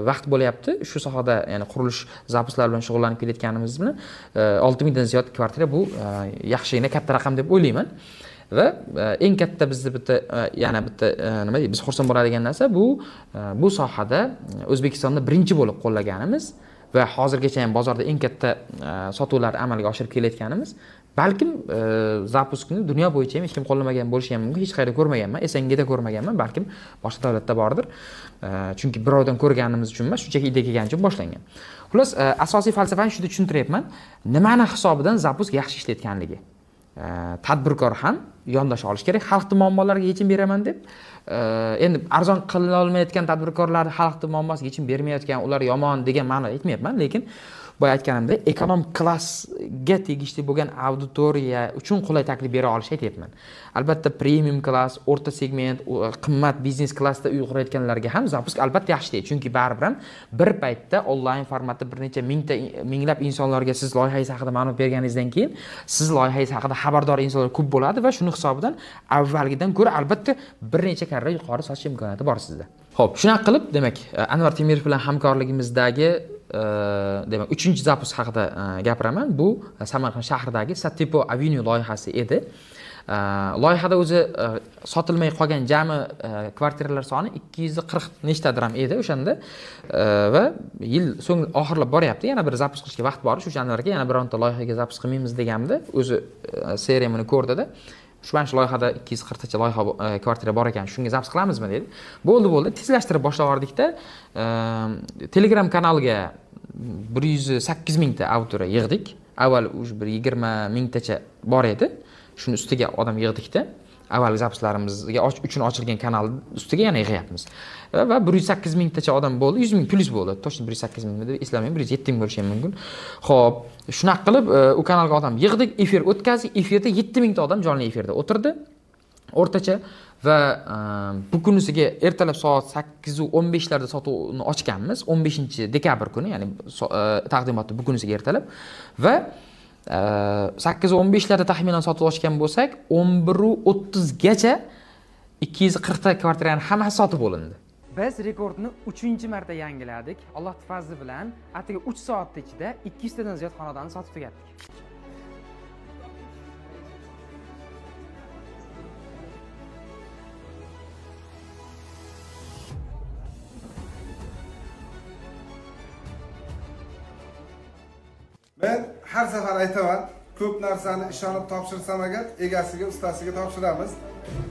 vaqt bo'lyapti shu sohada, ya'ni qurilish zapuslar bilan shug'ullanib kelayotganimiz bilan 6000 dan ziyod kvartira bu yaxshigina katta raqam deb o'ylayman. Va eng katta bizni bitta yana bitta nima deydi, biz xursand bo'ladigan narsa bu sohada O'zbekistonda birinchi bo'lib qo'llaganimiz va hozirgacha ham bozorda eng katta sotuvlarni amalga oshirib kelayotganimiz. Balkim zapuskni dunyo bo'yicha ham hech kim qo'llamagan bo'lishi ham mumkin, hech qayerda ko'rmaganman, SNGda ko'rmaganman, balkim boshqa davlatda bordir. Chunki birovdan ko'rganimiz uchun emas, shunchaki idea kelgani uchun boshlangan. Xullas, asosiy falsafani shunda tushuntiryapman. Nimani hisobidan zapusk yaxshi ishlayotganligi. Tadbirkor ham yondasha olish kerak, xalqning muammolariga yechim beraman deb. Endi arzon qila olmayotgan tadbirkorlar xalqning muammosiga yechim bermayotgan, ular yomon degan ma'noda aytmayapman, lekin boya aytganimdek, ekonom klassga tegishli bo'lgan auditoriya uchun qulay taklif bera olish aytyapman. Albatta premium klass, o'rta segment, qimmat biznes klassda uy qurayotganlarga ham zapusk albatta yaxshi deydi. Chunki baribir ham bir paytda onlayn formatda bir necha minglab insonlarga siz loyihangiz haqida ma'lumot berganingizdan keyin siz loyihangiz haqida xabardor insonlar ko'p bo'ladi va shuni hisobidan avvalgidan ko'ra albatta bir necha karra yuqori sotish imkoniyati bor sizda. Xo'p, shunaqa qilib, demak, Anvar Temirov bilan hamkorligimizdagi demak 3-zapus haqida gapiraman. Bu Samarqand shahridagi Sattepo Avenue loyihasi edi. Loyihada o'zi sotilmay qolgan jami kvartiralar soni 240 nechtadir ham edi o'shanda va yil so'ng oxirlab boryapti. Yana bir zapus qilishga vaqt bor. Shu janrlarga yana bironta loyihaga zapus qilmaymiz deganimda, o'zi seriyamni ko'rdida. Shu loyihada 240 tacha loyiha kvartira bor ekan, shunga zapus qilamizmi dedi. Bo'ldi, tezlashtirib boshladik-da. Telegram kanalga 108 mingta auditoriya yig'dik. Avval o'sha bir 20 mingtacha bor edi. Shuni ustiga odam yig'dik-da. Avvalgi zapuslarimizga uchun ochilgan kanal ustiga yana yig'yapmiz. Va 108 mingtacha odam bo'ldi, 100 ming plus bo'ldi. To'g'ri 108 ming deb eslamayman, 107 ming bo'lishi ham mumkin. Xo'p, shunaqa qilib u kanalga odam yig'dik, efir o'tkazdik. Efirda 7 mingta odam jonli efirda o'tirdi. o'rtacha va bu kunisiga ertalab soat 8:15 larda sotuvni ochganmiz. 15-dekabr kuni, ya'ni taqdimotni bu kunisiga ertalab va 8:15 larda taxminan sotib ochgan bo'lsak, 11:30 gacha 240 ta kvartirani hammasi sotib bo'lindi. Biz rekordni 3-marta yangiladik. Alloh fazli bilan atigi 3 soat ichida 200 tadan ziyod xonadonni sotib tugatdik. Men har safar aytaman, ko'p narsani ishonib topshirsam agar egasiga, ustasiga topshiramiz.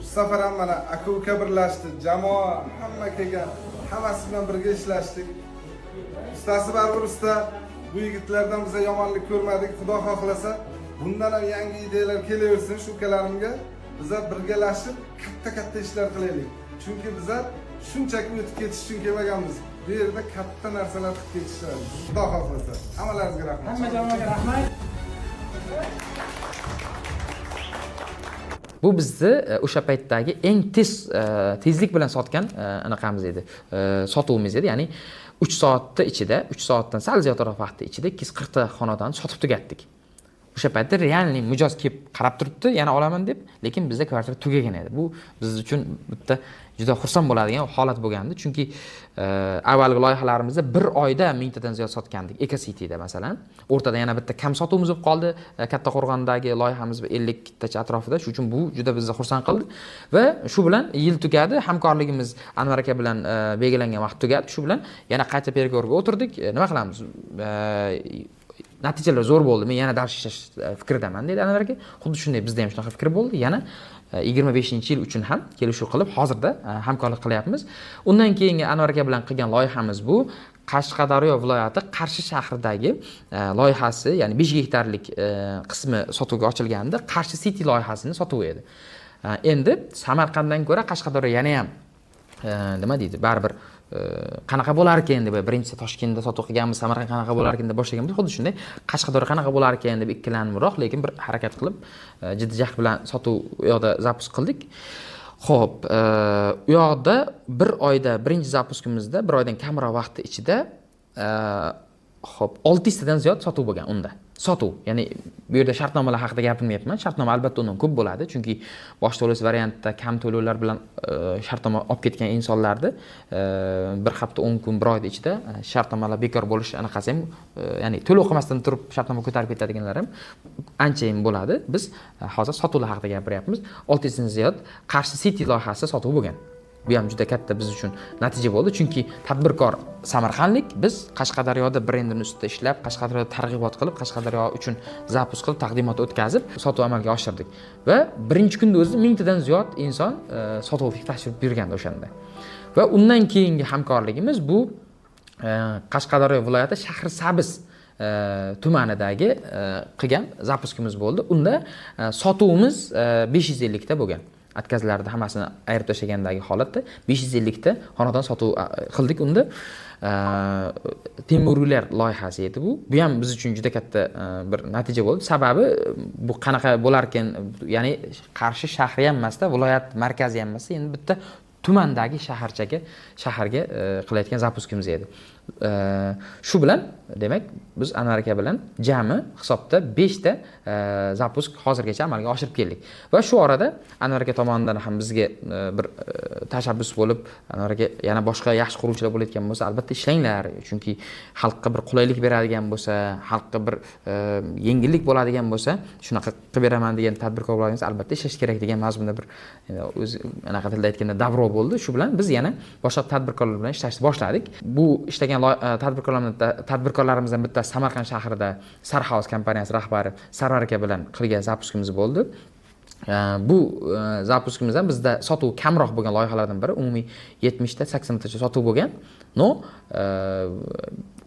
Shu safar ham mana aka-uka birlashdi, jamoa hamma kelgan, hammasi bilan birga ishlashdik. Ustasi baribir usta, bu yigitlardan biz yomonlik ko'rmadik. Xudo xohlasa, bundan ham yangi ideyalar kelaversin shu ukalarimga. Bizlar birgalashib katta ishlar qilaylik. Chunki bizlar shunchaki o'tib ketish uchun kelmaganmiz. Bu yerda katta narsalar qilib ketishadi. Xudo xohlasa. Hammalaringizga rahmat. Hamma jamoaga rahmat. Bu bizni o'sha paytdagi eng tezlik bilan sotgan anaqamiz edi. Sotuvimiz edi. Ya'ni 3 soatda ichida, 3 soatdan sal ziyodroq vaqtda ichida 240 ta xonadonni sotib tugatdik. O'sha paytda realniy mijoz kelib qarab turibdi, yana olaman deb, lekin bizda kvartira tugagan edi. Bu biz uchun bitta juda xursand bo'ladigan holat bo'lgandi, chunki avvalgi loyihalarimizda 1 oyda 1000 tadan ziyod sotgandik. Eko Cityda masalan. O'rtada yana bitta kam sotuvimiz bo'lib qoldi. Kattaqo'rg'ondagi loyihamiz 50 tacha atrofida. Shuning uchun bu juda bizni xursand qildi va shu bilan yil tugadi. Hamkorligimiz Anvar aka bilan belgilangan vaqt tugadi. Shu bilan yana qayta pergovga o'tirdik. Nima qilamiz? Natijalar zo'r bo'ldi. Men yana dars ishlash fikridaman dedi Anvar aka. Xuddi shunday bizda ham shunaqa fikr bo'ldi. Yana 25-yil uchun ham kelishuv qilib hozirda hamkorlik qilyapmiz. Undan keyingi Anvar aka bilan qilgan loyihamiz bu Qashqadaryo viloyati Qarshi shahridagi loyihasi, ya'ni 5 gektarlik qismi sotuvga ochilganda Qarshi City loyihasini sotuvi edi. Endi Samarqanddan ko'ra Qashqadaryo yana ham nima deydi, baribir qanaqa bo'lar ekan deb birinchi Toshkentda sotuv qilganmiz, Samarqand qanaqa bo'lar ekan deb boshlaganmiz. Xuddi shunday Qashqadaryo qanaqa bo'lar ekan deb ikkilanibroq, lekin bir harakat qilib jiddiy jahd bilan sotuv u yoqda zapus qildik. Xo'p, u yoqda 1 oyda birinchi zapuskimizda 1 oydan kamroq vaqt ichida xo'p 600 tadan ziyod sotuv bo'lgan unda. Sotuv, ya'ni bu yerda shartnomalar haqida gapirmayapman. Shartnoma albatta undan ko'p bo'ladi, chunki bosh to'lash variantida kam to'lovlar bilan shartnoma olib ketgan insonlarni 1 hafta 10 kun 1 oyda ichida shartnomalar bekor bo'lish anaqasi ham, ya'ni to'lov qilmasdan turib shartnoma ko'tarib ketadiganlar ham anchayin bo'ladi. Biz hozir sotuvlar haqida gapiryapmiz. 600 dan ziyod Qarshi City loyihasi sotuv bo'lgan. Bu ham juda katta biz uchun natija bo'ldi, chunki tadbirkor samarqandlik, biz Qashqadaryoda brendini ustida ishlab, Qashqadaryoda targ'ibot qilib, Qashqadaryo uchun zapus qilib, taqdimot o'tkazib, sotuv amalga oshirdik. Va birinchi kunda o'zida 1000 tadan ziyod inson sotuvga tashrif buyurgandi o'shanda. Va undan keyingi hamkorligimiz bu Qashqadaryo viloyati Shahrisabz tumanidagi qilgan zapuskimiz bo'ldi. Unda sotuvimiz 550 ta bo'lgan. Atkazlarda hammasini ayirib tashlagandagi holatda 550 ta xonadon sotuv qildik. Unda Temuriylar loyihasi edi bu. Bu ham biz uchun juda katta bir natija bo'ldi. Sababi bu qanaqa bo'lar ekan, ya'ni Qarshi shahri ham emasda, viloyat markazi ham emasda, endi bitta tumandagi shaharga qilayotgan zapuskimiz edi. Shu bilan demak biz Anvar aka bilan jami hisobda 5 ta zapusk hozirgacha amalga oshirib keldik. Va shu orada Anvar aka tomonidan ham bizga bir tashabbus bo'lib, Anvar aka yana boshqa yaxshi quruvchilar bo'layotgan bo'lsa, albatta ishlanglar, chunki xalqqa bir qulaylik beradigan bo'lsa, xalqqa bir yengillik bo'ladigan bo'lsa, shunaqa qilib beraman degan tadbirkor bo'laringiz albatta ishlash kerak degan mazmunda bir o'z anaqa tilda aytganda davro bo'ldi. Shu bilan biz yana boshqa tadbirkorlar bilan ishlashni boshladik. Bu ishlagan tadbirkorlarimizdan bittasi Samarqand shahrida Sarhouse kompaniyasi rahbari Sarvar aka bilan qilgan zapuskimiz bo'ldi. Bu zapuskimizdan bizda sotuv kamroq bo'lgan loyihalardan biri, umumiy 70 ta 80 tacha sotuv bo'lgan. No,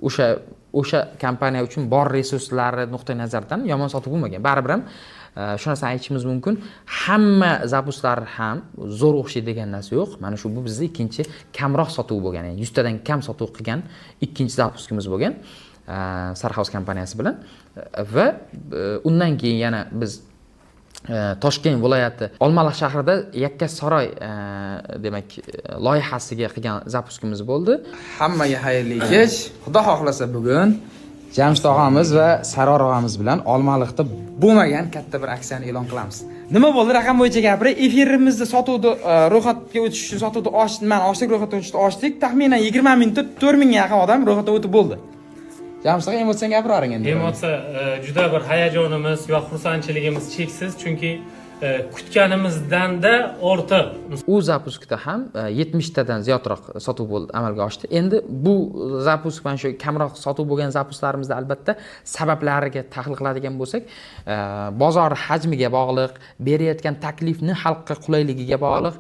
o'sha kompaniya uchun bor resurslari nuqtai nazardan yomon sotuv bo'lmagan. Baribir ham shu narsani aytishimiz mumkin, hamma zapuslar ham zo'r o'xshaydi degan narsa yo'q. Mana shu bu bizning ikkinchi kamroq sotuv bo'lgan, ya'ni 100 tadan kam sotuv qilgan ikkinchi zapuskimiz bo'lgan Sarhouse kompaniyasi bilan. Va undan keyin yana biz Toshkent viloyati Olmaliq shahrida Yakkasaroy demak loyihasiga qilgan zapuskimiz bo'ldi. Hammaga xayrli kech. Xudo xohlasa bugun Jamshid og'amiz va Saror og'amiz bilan Olmaliqda bo'lmagan katta bir aksiyani e'lon qilamiz. Nima bo'ldi? Raqam bo'yicha gapiring. Efirimizda sotuvni ro'yxatga o'tish uchun sotuvni ochdik, ro'yxatdan o'tishni ochdik. Taxminan 20 minutda 4000 ga yaqin odam ro'yxatdan o'tib bo'ldi. Jamshid aka, emotsiyani gapiravering endi. Emotsiya juda bir hayajonimiz va xursandchiligimiz cheksiz, chunki kutganimizdan-da ortiq. U zapuskda ham 70 tadan ziyodroq sotuv bo'ldi, amalga oshdi. Endi bu zapusk bilan shu kamroq sotuv bo'lgan zapuslarimizda albatta sabablariga tahlil qiladigan bo'lsak, bozor hajmiga bog'liq, berayotgan taklifni xalqqa qulayligiga bog'liq,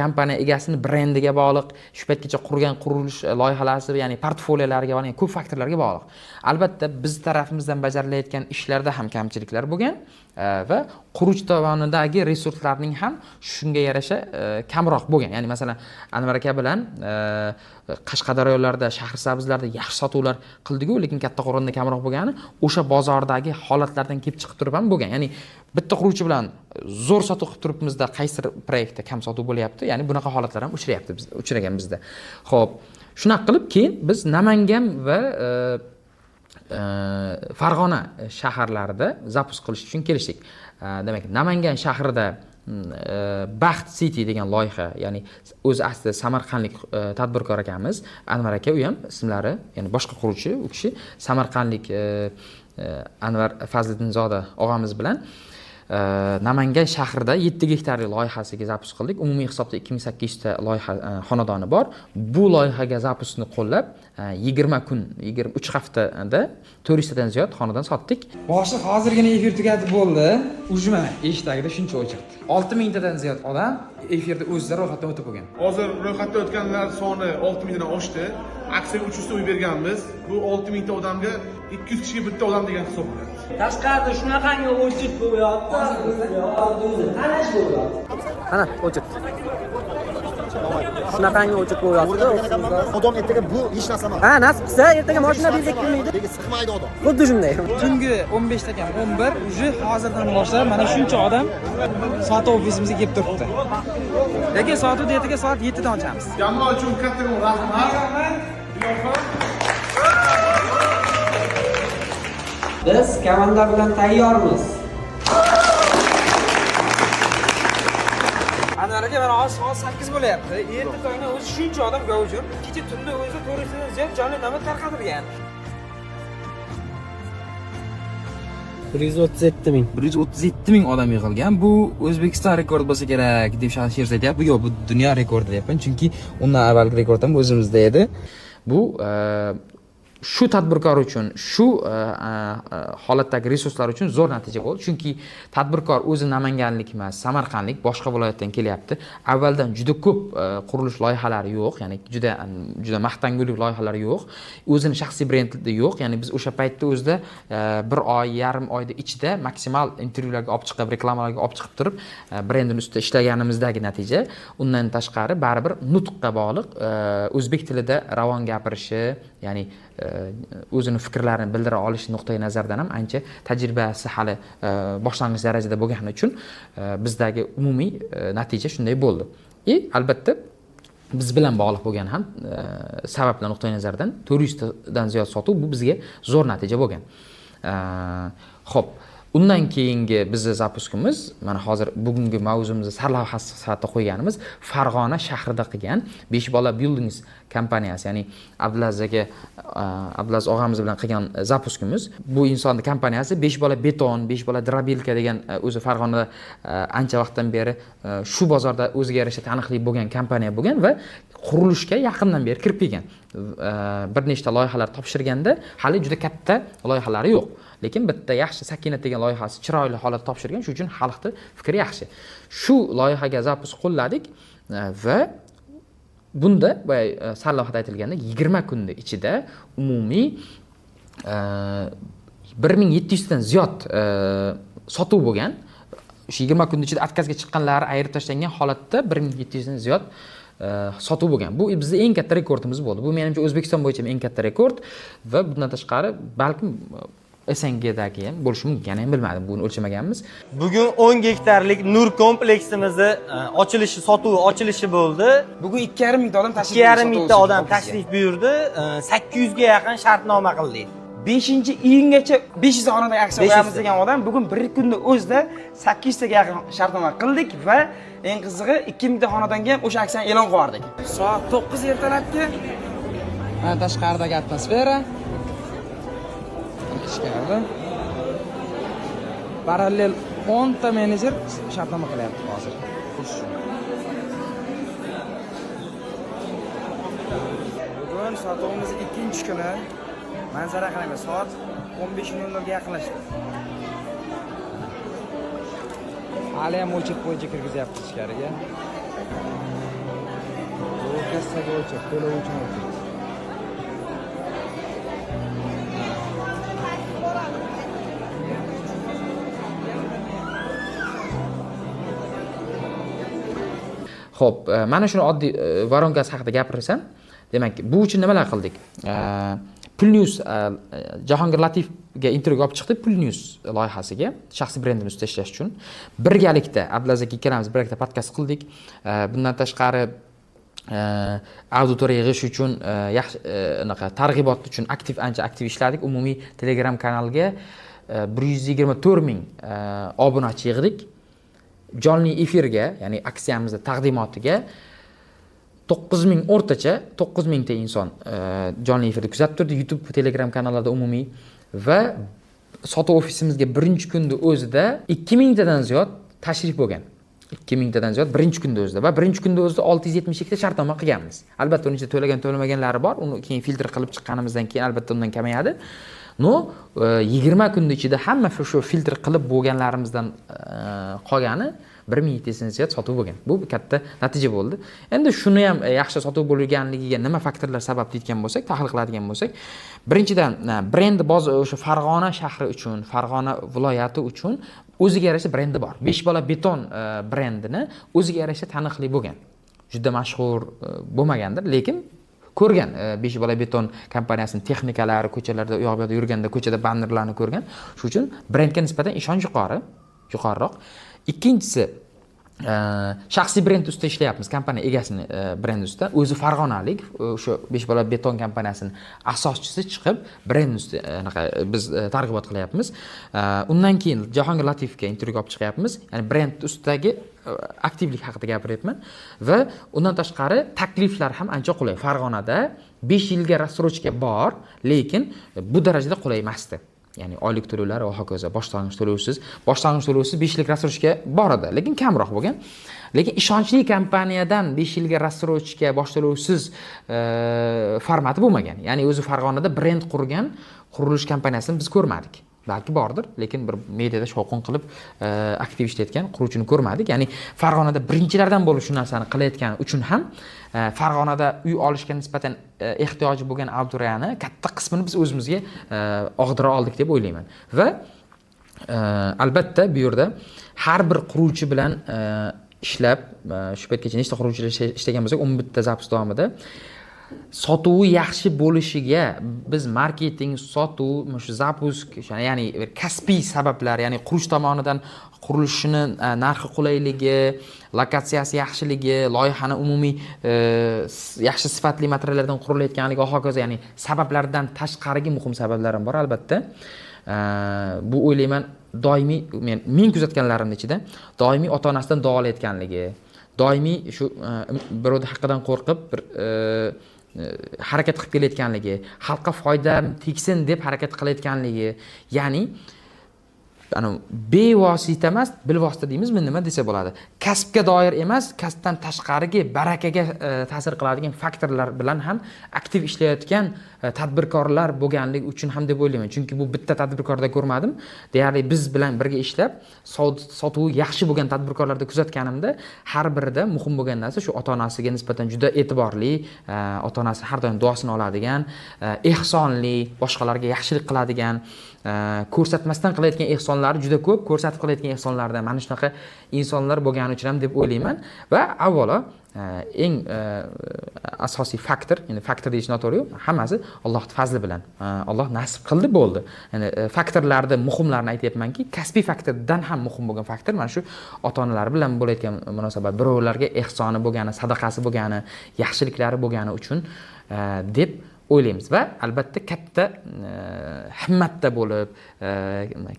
kompaniya egasining brendiga bog'liq, shu paytgacha qurgan qurilish loyihalari, ya'ni portfoliyolariga bog'liq, ko'p faktorlarga bog'liq. Albatta biz tarafimizdan bajarilayotgan ishlarda ham kamchiliklar bo'lgan va quruvchi tomonidagi resurslarning ham shunga yarasha kamroq bo'lgan. Ya'ni masalan Anvar aka bilan Qashqadaryolarda, Shahrisabzlarda yaxshi sotuvlar qildik-ku, lekin Kattaqo'rg'onda kamroq bo'lgani o'sha bozordagi holatlardan kelib chiqib turib ham bo'lgan. Ya'ni bitta quruvchi bilan zo'r sotuv qilib turibmizda, qaysi proyektda kam sotuv bo'lyapti. Ya'ni bunaqa holatlar ham uchragan bizda. Xo'p, shunaqa qilib keyin biz Namangan va Farg'ona shaharlarida zapusk qilish uchun kelishdik. Demak, Namangan shahrida Baxt City degan loyiha, ya'ni o'zi aslida samarqandlik tadbirkor akamiz Anvar aka, u ham ismlari, ya'ni boshqa quruvchi, u kishi samarqandlik Anvar Fazliddinzoda og'amiz bilan Namangan shahrida 7 gektarlik loyihasiga zapusk qildik. Umumiy hisobda 2800 ta loyiha xonadoni bor. Bu loyihaga zapuskni qo'llab 20 kun, 23 haftada 400 tadan ziyod xonadon sotdik. Boshliq hozirgina efir tugatib bo'ldi. Ujma eshik tagida shuncha o'chiqdi. 6000 tadan ziyod odam efirda o'zlari ro'yxatdan o'tib bo'lgan. Hozir ro'yxatdan o'tganlar soni 6000 dan oshdi. Aksiyaga 300 ta uy berganmiz. Bu 6000 ta odamga 200 kishiga bitta odam degan hisob bo'ladi. Tashqarida shunaqangi o'chib qo'yapti. O'zi qanash bo'lyapti. Ana, o'chib. Shunaqangi o'chib qo'yapti. Odam ertaga bu hech narsa emas. Ha, nasib qilsa ertaga mashina bezak kelmaydi. Nega siqmaydi odam? Xuddi shunday. Tungi 15 takan 11, uje hozirdan boshlab mana shuncha odam sotuv ofisimizga kelib turibdi. Lekin sotuvni ertaga soat 7 dan ochamiz. Jamoa uchun katta rahmat. Biz komanda bilan tayyormiz. Anvar aka, mana hozir soat 8 bo'lyapti. Endi tongda o'zi shuncha odam gavjum. Kecha tunda o'zi 400 dan ziyod jonli navbat tarqatilgan. 137 ming. 137 ming odam yig'ilgan. Bu O'zbekiston rekord bo'lsa kerak deb Shahsher aytyapti. Yo'q, bu dunyo rekordi deyapman, chunki undan avvalgi rekord ham o'zimizda edi. Bu shu tadbirkor uchun, shu holatdagi resurslar uchun zo'r natija bo'ldi. Chunki tadbirkor o'zi namanganlik emas, samarqandlik, boshqa viloyatdan kelyapti. Avvaldan juda ko'p qurilish loyihalari yo'q, ya'ni juda maqtangulik loyihalari yo'q. O'zining shaxsiy brendi yo'q. Ya'ni biz o'sha paytda o'zida 1 oy, yarim oyda ichida maksimal intervyularga olib chiqib, reklamalarga olib chiqib turib, brendning ustida ishlaganimizdagi natija. Undan tashqari baribir nutqqa bog'liq, o'zbek tilida ravon gapirishi, ya'ni o'zini fikrlarini bildira olish nuqtai nazaridan ham ancha tajribasi hali boshlang'ich darajada bo'lgani uchun bizdagi umumiy natija shunday bo'ldi. Albatta biz bilan bog'liq bo'lgan ham sabablar nuqtai nazaridan 400 dan ziyod sotuv, bu bizga zo'r natija bo'lgan. Xo'p, undan keyingi bizning zapuskimiz, mana hozir bugungi mavzumizni sarlavhasi sifatida qo'yganimiz Farg'ona shahrida qilgan 5 bola Buildings kompaniyasi, ya'ni Abdulaziz og'amiz bilan qilgan zapuskimiz. Bu insonning kompaniyasi 5 bola beton, 5 bola drobilka degan o'zi Farg'onada ancha vaqtdan beri shu bozorda o'ziga yarasha taniqli bo'lgan kompaniya bo'lgan va qurilishga yaqindan beri kirib kelgan. Bir nechta loyihalar topshirganda hali juda katta loyihalari yo'q. Lekin bitta yaxshi Sakinat degan loyihasi chiroyli holatda topshirgan, shuning uchun xalqning fikri yaxshi. Shu loyihaga zapusk qo'lladik va bunda sarlavhada aytilganda 20 kunning ichida umumiy 1700 dan ziyod sotuv bo'lgan. Shu 20 kunning ichida откazga chiqqanlari ayirib tashlangan holatda 1700 dan ziyod sotuv bo'lgan. Bu bizning eng katta rekordimiz bo'ldi. Bu menimcha O'zbekiston bo'yicha eng katta rekord va bundan tashqari balkim SNGdagi ham bo'lishi mumkin, yana ham bilmadim, buni o'lchamaganmiz. Bugun 10 gektarlik Nur kompleksimizni sotuvi ochilishi bo'ldi. Bugun 2,5 mingta odam tashrif 2,5 mingta odam tashrif buyurdi. 800 ga yaqin shartnoma qildik. 5-iyungacha 500 xonadagi aksiya qo'yamiz degan odam bugun bir kunda o'zida 800 taga yaqin shartnoma qildik va eng qizig'i 2000 ta xonadonga ham o'sha aksiyani e'lon qildik. Soat 9 ertalabki mana tashqaridagi atmosfera. Ichkarida parallel 10 ta menejer shartnoma qilyapti hozir. Bugun sotuğumuzun 2-chi kuni. Manzara qarang, soat 15:00 ga yaqinlashdi. Hali ham o'chib bo'yicha kirgizyapti ichkariga. Bu kassaga o'chib, to'lov uchun o'chib. Xo'p, mana shuni oddiy voronkasi haqida gapirsam, demak, bu uchun nimalar qildik? Pulnews Jahongir Latifga intervyu olib chiqdi, Pulnews loyihasiga, shaxsiy brendimizni ustida ishlash uchun. Birgalikda Abdulaziz aka ikkalamiz birgalikda podkast qildik. Bundan tashqari auditoriya yig'ish uchun, yaxshi targ'ibot uchun ancha aktiv ishladik. Umumiy Telegram kanaliga 124 ming obunachi yig'dik. Jonli efirga, ya'ni aksiyamizning taqdimotiga 9000 o'rtacha 9000 ta inson jonli efirda kuzatib turdi. YouTube, Telegram kanallarida umumiy va sotuv ofisimizga birinchi kunda o'zida 2000 tadan ziyod tashrif bo'lgan. 2000 tadan ziyod birinchi kunda o'zida va birinchi kunda o'zida 672 ta shartnoma qilganmiz. Albatta uning ichida to'lamaganlari bor. Uni keyin filtr qilib chiqqanimizdan keyin albatta undan kamayadi. 20 kunda ichida hamma shu filtr qilib bo'lganlarimizdan qolgani 1700 ziyod sotuv bo'lgan. Bu katta natija bo'ldi. Endi shuni ham yaxshi sotuv bo'lganligiga nima faktorlar sabab deyotgan bo'lsak, tahlil qiladigan bo'lsak, birinchidan brend o'sha Farg'ona shahri uchun, Farg'ona viloyati uchun o'ziga yarasha brendi bor. 5 bola beton brendini o'ziga yarasha taniqli bo'lgan. Juda mashhur bo'lmagandir, lekin ko'rgan 5 bola beton kompaniyasining texnikalari, ko'chalarda u yoq bu yoqda yurganda ko'chada bannerlarni ko'rgan. Shuning uchun brendga nisbatan ishonch yuqoriroq. Ikkinchisi, shaxsiy brend ustida ishlayapmiz, kompaniya egasini brendi ustida. O'zi farg'onalik, o'sha 5 bola beton kompaniyasining asoschisi chiqib, brend ustida biz targ'ibot qilyapmiz. Undan keyin Jahongir Latifga intervyu olib chiqyapmiz. Ya'ni brend ustidagi aktivlik haqida gapiryapman va undan tashqari takliflar ham ancha qulay. Farg'onada 5 yilga rassrochka bor, lekin bu darajada qulay emasdi. Ya'ni oylik to'lovlar va hokazo, boshlang'ich to'lovsiz 5 yillik rassrochka bor edi, lekin kamroq bo'lgan. Lekin ishonchli kompaniyadan 5 yilga rassrochka bosh to'lovsiz formati bo'lmagan. Ya'ni o'zi Farg'onada brend qurgan qurilish kompaniyasini biz ko'rmadik. Balki bordir, lekin bir mediada shovqin qilib aktiv ishlayotgan quruvchini ko'rmadik. Ya'ni Farg'onada birinchilardan bo'lib shu narsani qilayotgani uchun ham Farg'onada uy olishga nisbatan ehtiyoji bo'lgan auditoriyani katta qismini biz o'zimizga og'dira oldik deb o'ylayman. Va albatta bu yerda har bir quruvchi bilan ishlab, shu paytgacha nechta quruvchilar ishlagan bo'lsak, 11 ta zapis davomida sotuvi yaxshi bo'lishiga biz marketing, sotuv, shu zapusk, ya'ni kasbiy sabablar, ya'ni qurish tomonidan qurilishini narxi qulayligi, lokatsiyasi yaxshiligi, loyihani umumiy yaxshi sifatli materiallardan qurilayotganligi va hokazo, ya'ni sabablardan tashqarigi muhim sabablar ham bor albatta. Bu o'ylayman doimiy men kuzatganlarimning ichida doimiy ota-onasidan duo olayotganligi, doimiy shu birovning haqqidan qo'rqib bir harakat qilib kelayotganligi, xalqqa foyda tegsin deb harakat qilayotganligi, ya'ni bevosita emas, bilvosita deymizmi, nima desa bo'ladi. Kasbga doir emas, kasbdan tashqarigi barakaga ta'sir qiladigan faktorlar bilan ham aktiv ishlayotgan tadbirkorlar bo'lganligi uchun ham deb o'ylayman. Chunki bu bitta tadbirkorda ko'rmadim. Deyarli biz bilan birga ishlab, sotuvi yaxshi bo'lgan tadbirkorlarda kuzatganimda, har birida muhim bo'lgan narsa shu ota-onasiga nisbatan juda e'tiborli, ota-onasi har doim duosini oladigan, ehsonli, boshqalarga yaxshilik qiladigan, ko'rsatmasdan qilayotgan ehsonlar ehsonlari juda ko'p, ko'rsatib qilayotgan ehsonlardan mana shunaqa insonlar bo'lgani uchun ham deb o'ylayman. Va avvalo eng asosiy faktor, endi faktor deyish noto'g'ri, hammasi Allohning fazli bilan. Alloh nasib qildi bo'ldi. Ya'ni faktorlarni muhimlarini aytayapmanki, kasbiy faktordan ham muhim bo'lgan faktor mana shu ota-onalar bilan bo'layotgan munosabat, birovlarga ehsoni bo'lgani, sadaqasi bo'lgani, yaxshiliklari bo'lgani uchun deb o'ylaymiz va albatta katta himmatda bo'lib,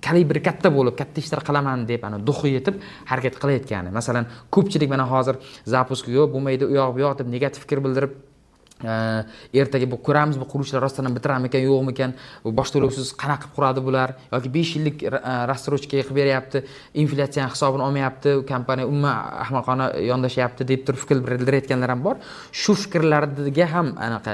kalibri katta bo'lib, katta ishlar qilaman deb ana duxi yetib harakat qilayotgani. Masalan, ko'pchilik mana hozir zapusk yo'q, bo'lmaydi, u yoq bu yoq deb negativ fikr bildirib, ertaga bu ko'ramiz, bu qurilishlar rostdan ham bitiramikan, yo'qmikan, bosh to'lovsiz qanaqa qilib quradi bular yoki 5 yillik rassrochka qilib beryapti, inflyatsiya hisobini olmayapti, kompaniya umuman ahmoqona yondashyapti deb turib fikr bildirayotganlar ham bor. Shu fikrlarga ham anaqa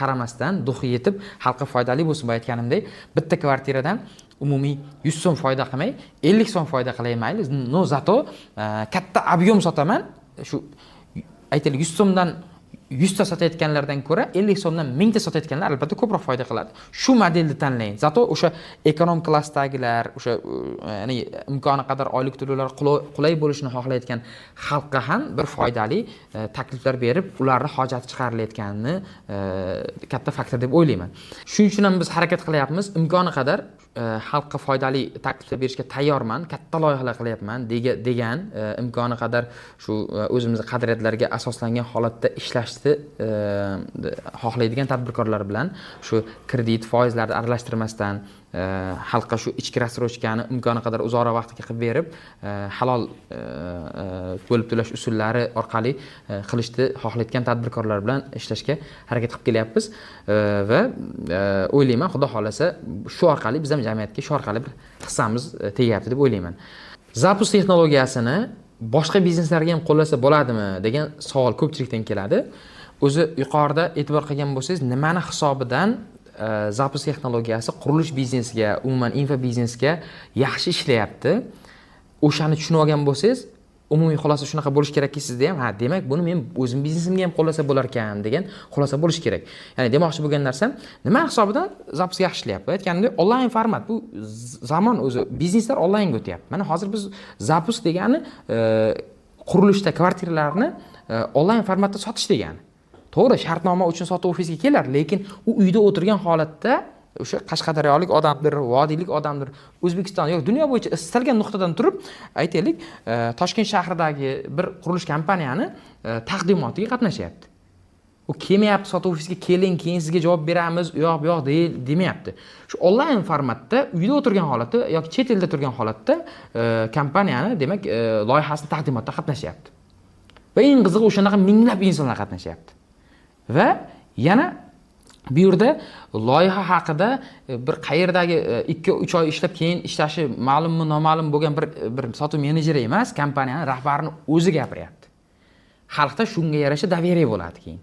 qaramasdan duxi yetib, xalqqa foydali bo'lsin, bu aytganimdek, bitta kvartiradan umumiy 100 so'm foyda qilmay, 50 so'm foyda qilay mayli, no zato katta ob'yom sotaman. Shu aytaylik 100 so'mdan 100 ta sotayotganlardan ko'ra 50 so'mdan 1000 ta sotayotganlar albatta ko'proq foyda qiladi. Shu modelni tanlang. Zato o'sha ekonom klassdagilar, o'sha ya'ni imkoni qadar oylik to'lovlar qulay bo'lishini xohlayotgan xalqqa ham bir foydali takliflar berib, ularning hojati chiqarilayotganini katta faktor deb o'ylayman. Shuning uchun ham biz harakat qilyapmiz, imkoni qadar xalqqa foydali takliflar berishga tayyorman, katta loyihalar qilyapman degan imkoni qadar shu o'zimizning qadriyatlarga asoslangan holatda ishlashni xohlaydigan tadbirkorlar bilan shu kredit foizlarni aralashtirmasdan xalqqa shu ichki rassrochkani imkoni qadar uzoqroq vaqtga qilib berib, halol bo'lib to'lash usullari orqali qilishni xohlayotgan tadbirkorlar bilan ishlashga harakat qilib kelyapmiz va o'ylayman, xudo xolasa shu orqali biz ham jamiyatga shu orqali bir hissamiz tegyapti deb o'ylayman. Zapus texnologiyasini boshqa bizneslarga ham qo'llasa bo'ladimi degan savol ko'pchilikdan keladi. O'zi yuqorida e'tibor qilgan bo'lsangiz, nimani hisobidan Zapus texnologiyasi qurilish biznesiga, umuman info biznesga yaxshi ishlayapti. O'shani tushunib olgan bo'lsangiz, umumiy xulosa shunaqa bo'lish kerakki, sizda ham, ha, demak, buni men o'zim biznesimga ham qo'llasa bo'lar ekan degan xulosa bo'lish kerak. Ya'ni demoqchi bo'lgan narsam, nima hisobidan Zapus yaxshi ishlayapti? Aytganimdek, onlayn format, bu zamon o'zi, bizneslar onlaynga o'tyapti. Mana hozir biz Zapus degani qurilishda kvartiralarni onlayn formatda sotish degani. To'g'ri, shartnoma uchun sotuv ofisiga kelar, lekin u uyda o'tirgan holatda o'sha qashqadaryolik odamdir, vodiylik odamdir, O'zbekiston yoki dunyo bo'yicha istalgan nuqtadan turib, aytaylik, Toshkent shahridagi bir qurilish kompaniyani taqdimotiga qatnashyapti. U kelmayapti sotuv ofisiga, keling, keyin sizga javob beramiz, u yoq bu yoq demayapti. Shu onlayn formatda uyda o'tirgan holatda yoki chet elda turgan holatda kompaniyani, demak, loyihasini taqdimotda qatnashyapti. Va eng qizig'i o'shanaqa minglab insonlar qatnashyapti. Va yana bu yerda loyiha haqida bir qayerdagi 2-3 oy ishlab keyin ishlashi ma'lummi noma'lum bo'lgan bir sotuv menejeri emas, kompaniyaning rahbarini o'zi gapiryapti. Xalqda shunga yarasha daveriya bo'ladi keyin.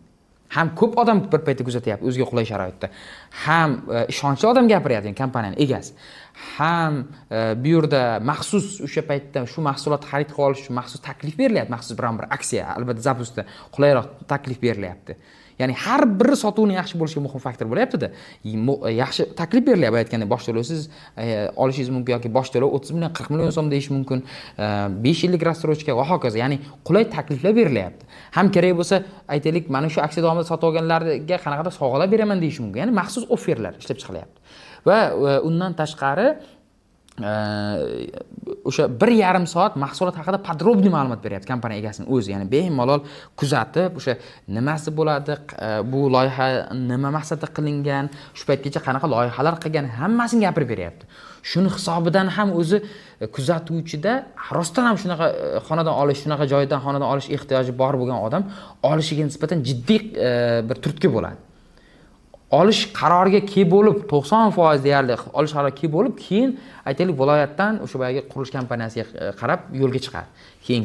Ham ko'p odam bir paytda kuzatyapti o'ziga qulay sharoitda. Ham ishonchli odam gapiryapti, kompaniyaning egasi. Ham bu yerda maxsus o'sha paytda shu mahsulotni xarid qilib olish uchun maxsus taklif berilyapti, maxsus bir aksiya, albatta Zapusda qulayroq taklif berilyapti. Ya'ni har bir sotuvni yaxshi bo'lishiga muhim faktor bo'lyapti-da. Yaxshi taklif berilyapti, aytganda bosh to'lovsiz olishingiz mumkin yoki bosh to'lov 30 million, 40 million so'm deyish mumkin. 5 yillik rassrochka va hokazo. Ya'ni qulay takliflar berilyapti. Ham kerak bo'lsa, aytaylik, mana shu aksiya davomida sotib olganlarga qanaqadir sovg'alar beraman deyish mumkin. Ya'ni maxsus offerlar ishlab chiqilyapti. Va undan tashqari o'sha 1,5 soat mahsulot haqida podrobniy ma'lumot beryapti kompaniya egasining o'zi. Ya'ni bemalol kuzatib, o'sha nimasi bo'ladi, bu loyiha nima maqsadda qilingan, shu paytgacha qanaqa loyihalar qilgan, hammasini gapirib beryapti. Shuni hisobidan ham o'zi kuzatuvchida rostdan ham shunaqa xonadon olish, shunaqa joydan xonadon olish ehtiyoji bor bo'lgan odam olishiga nisbatan jiddiy bir turtki bo'ladi. Olish qaroriga kelib bo'lib 90% deyarli olish qaroriga kelib bo'lib, keyin aytaylik viloyatdan o'sha boyagi qurilish kompaniyasiga qarab yo'lga chiqadi. Keyin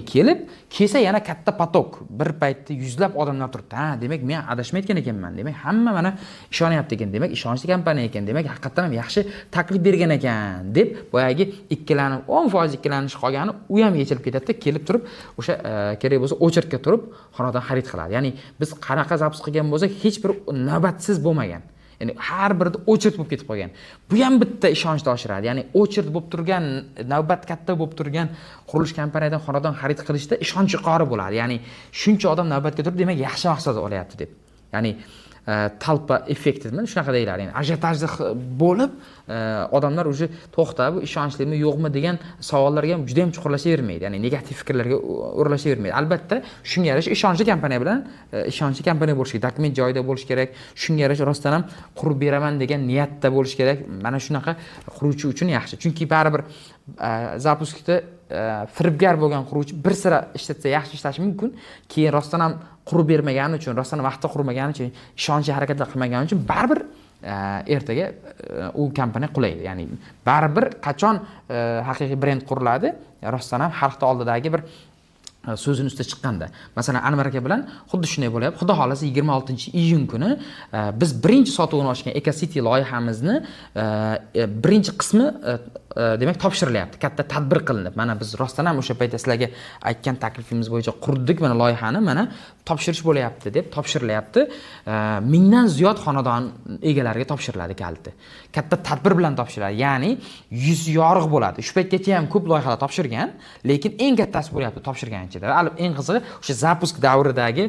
kelsa yana katta potok, bir paytda yuzlab odamlar turibdi. Ha, demak men adashmayotgan ekanman. Demak hamma mana ishonyapti ekan. Demak ishonchli kompaniya ekan. Demak haqiqatan ham yaxshi taklif bergan ekan deb boyagi ikkilanib 10% ikkilanish qolgani u ham yechilib ketadi-da, kelib turib o'sha kerak bo'lsa o'chirtga turib xonadon xarid qiladi. Ya'ni biz qanaqa Zapus qilgan bo'lsak, hech bir navbatsiz bo'lmagan. Ya'ni har birida ochert bo'lib ketib qolgan. Bu ham bitta ishonchni oshiradi. Ya'ni ochert bo'lib turgan, navbat katta bo'lib turgan qurilish kompaniyadan xonadon xarid qilishda ishonch yuqori bo'ladi. Ya'ni shuncha odam navbatga turib, demak yaxshi mahsulot olyapti deb. Ya'ni talpa effekti nima shunaqa deyiladi. Ya'ni ajiotajda bo'lib, odamlar уже to'xta, bu ishonchlimi yo'qmi degan savollarga ham juda ham chuqurlashavermaydi. Ya'ni negativ fikrlarga o'rlashavermaydi. Albatta, shunga yarasha ishonchli kompaniya bilan ishonchli kompaniya bo'lish kerak, dokument joyida bo'lish kerak. Shunga yarasha rostdan ham qurib beraman degan niyatda bo'lish kerak. Mana shunaqa quruvchi uchun yaxshi. Chunki baribir zapuskda firibgar bo'lgan quruvchi bir sira ishlatsa yaxshi ishlashi mumkin. Keyin rostdan ham qurib bermagani uchun, rostdan vaqtda qurmagani uchun, ishonchli harakatlar qilmagani uchun baribir ertaga u kompaniya qulaydi. Ya'ni baribir qachon haqiqiy brend quriladi, rostdan ham xalqning oldidagi bir so'zini ustida chiqqanda. Masalan, Anvar aka bilan xuddi shunday bo'lyapti. Xudo xolasa 26-iyun kuni biz birinchi sotuvini ochgan EcoCity loyihamizni birinchi qismi demak topshirilyapti. Katta tadbir qilinib. Mana biz rostdan ham o'sha paytda sizlarga aytgan taklifimiz bo'yicha qurdik mana loyihani, mana topshirish bo'lyapti deb topshirilyapti. 1000 dan ziyod xonadon egalariga topshiriladi kaliti. Katta tadbir bilan topshiriladi. Ya'ni 100 yorug' bo'ladi. Shu paytgacha ham ko'p loyihalar topshirgan, lekin eng kattasi bo'lyapti topshirgancha. Eng qizig'i o'sha zapusk davridagi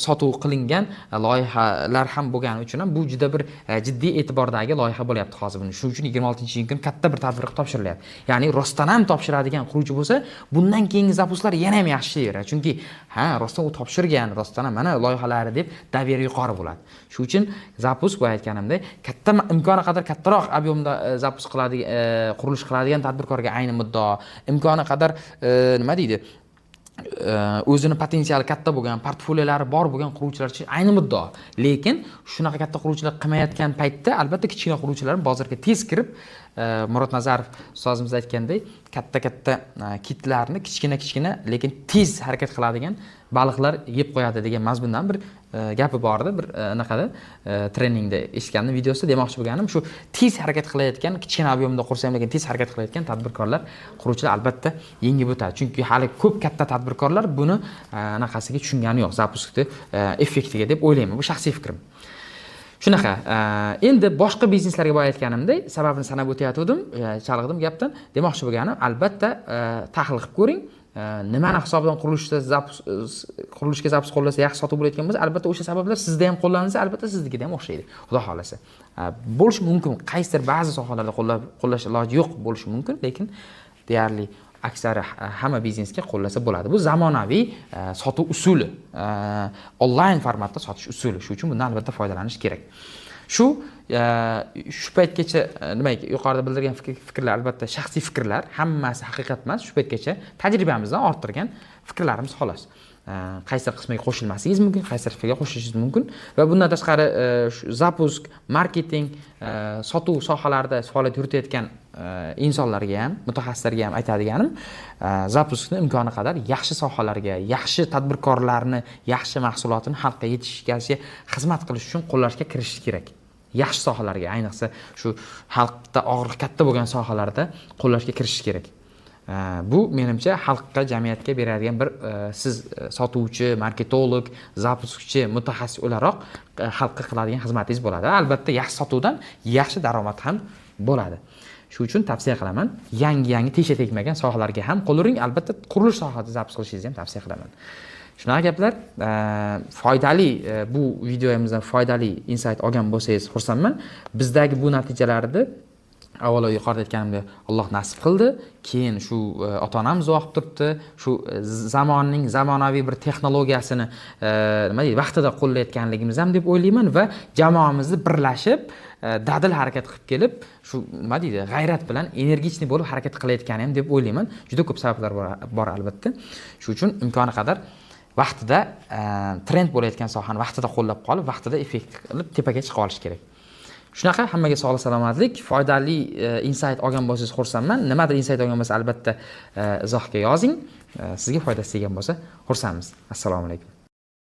sotuv qilingan loyihalar ham bo'lgani uchun ham bu juda bir jiddiy e'tibordagi loyiha bo'lyapti hozir buni. Shuning uchun 26-iyun kuni katta bir tadbir topshirilyapti. Ya'ni rostdan ham topshiradigan quruvchi bo'lsa, bundan keyingi zapusklar yana ham yaxshi ishlayveradi. Chunki rostdan u topshirgan, rostdan ham mana loyihalari deb davriy yuqori bo'ladi. Shuning uchun zapusk bu aytganimdek katta imkoni qadar kattaroq ob'yomda zapusk qiladigan, qurilish qiladigan tadbirkorga ayni muddao, imkoni qadar nima deydi? O'zini potensiali katta bo'lgan, portfoliyolari bor bo'lgan quruvchilar uchun ayni muddao. Lekin shunaqa katta quruvchilar qilmayotgan paytda albatta kichkina quruvchilar bozorga tez kirib, Murod Nazarov ustozimiz aytgandek, katta kitlarni kichkina lekin tez harakat qiladigan baliqlar yeb qo'yadi degan mazmundan bir gapi bor edi, bir anaqada treningda eshitgandim, videosida demoqchi bo'lganim shu tez harakat qilayotgan, kichkina ob'yomda qursa ham lekin tez harakat qilayotgan tadbirkorlar, quruvchilar albatta yengib o'tadi. Chunki hali ko'p katta tadbirkorlar buni anaqasiga tushungani yo'q, zapuskni effektiga deb o'ylayman. Bu shaxsiy fikrim. Shunaqa. Endi boshqa bizneslarga boya aytganimdek, sababini sanab o'tayotgandim, chalg'idim gapdan. Demoqchi bo'lganim, albatta tahlil qilib ko'ring. Nimani hisobidan qurilishga zapusk qo'llasa yaxshi sotib bo'layotgan bo'lsa, albatta o'sha sabablar sizda ham qo'llanilsa, albatta siznikida ham o'xshaydi. Xudo xolasa. Bo'lishi mumkin, qaysidir ba'zi sohalarda qo'llash iloji yo'q bo'lishi mumkin, lekin deyarli aksari hamma biznesga qo'llasa bo'ladi. Bu zamonaviy sotuv usuli, onlayn formatda sotish usuli. Shuning uchun bundan albatta foydalanish kerak. Shu paytgacha nima yuqorida bildirgan fikrlar albatta shaxsiy fikrlar, hammasi haqiqat emas. Shu paytgacha tajribamizdan orttirgan fikrlarimiz xolos. Qaysi qismiga qo'shilmasingiz mumkin, qaysi fikrga qo'shilishingiz mumkin va bundan tashqari zapusk, marketing, sotuv sohalarida faoliyat yuritayotgan insonlarga ham, mutaxassislarga ham aytadiganim, zapuskni imkoni qadar yaxshi sohalarga, yaxshi tadbirkorlarni, yaxshi mahsulotini xalqqa yetishgazishga xizmat qilish uchun qo'llashga kirishish kerak. Yaxshi sohalarga, ayniqsa shu xalqda og'irlik katta bo'lgan sohalarda qo'llashga kirishish kerak. Bu menimcha xalqqa, jamiyatga beradigan bir siz sotuvchi, marketolog, zapuskchi, mutaxassis o'laroq xalqqa qiladigan xizmatingiz bo'ladi. Albatta yaxshi sotuvdan yaxshi daromad ham bo'ladi. Shuning uchun tavsiya qilaman, yangi tesha tegmagan sohalarga ham qo'l uring. Albatta qurilish sohasida zapusk qilishingizni ham tavsiya qilaman. Shunaqa gaplar, foydali bu videomizdan foydali insight olgan bo'lsangiz xursandman. Bizdagi bu natijalarni avvalo yuqorida aytganimdek Alloh nasib qildi, keyin shu ota-onamiz o'qib turibdi, shu zamonning zamonaviy bir texnologiyasini nima deydi, vaqtida qo'llayotganligimiz ham deb o'ylayman va jamoamizni birlashib, dadil harakat qilib kelib, shu nima deydi, g'ayrat bilan energichniy bo'lib harakat qilayotganim ham deb o'ylayman. Juda ko'p sabablar bor albatta. Shuning uchun imkoni qadar vaqtida trend bo'layotgan sohani vaqtida qo'llab qolib, vaqtida effekt qilib tepaga chiqa olish kerak. Shunaqa, hammaga sog'lik, salomatlik, foydali insight olgan bo'lsangiz xursandman. Nimadir insight olgan bo'lsa albatta izohga yozing. Sizga foydasi tegan bo'lsa xursandmiz. Assalomu alaykum.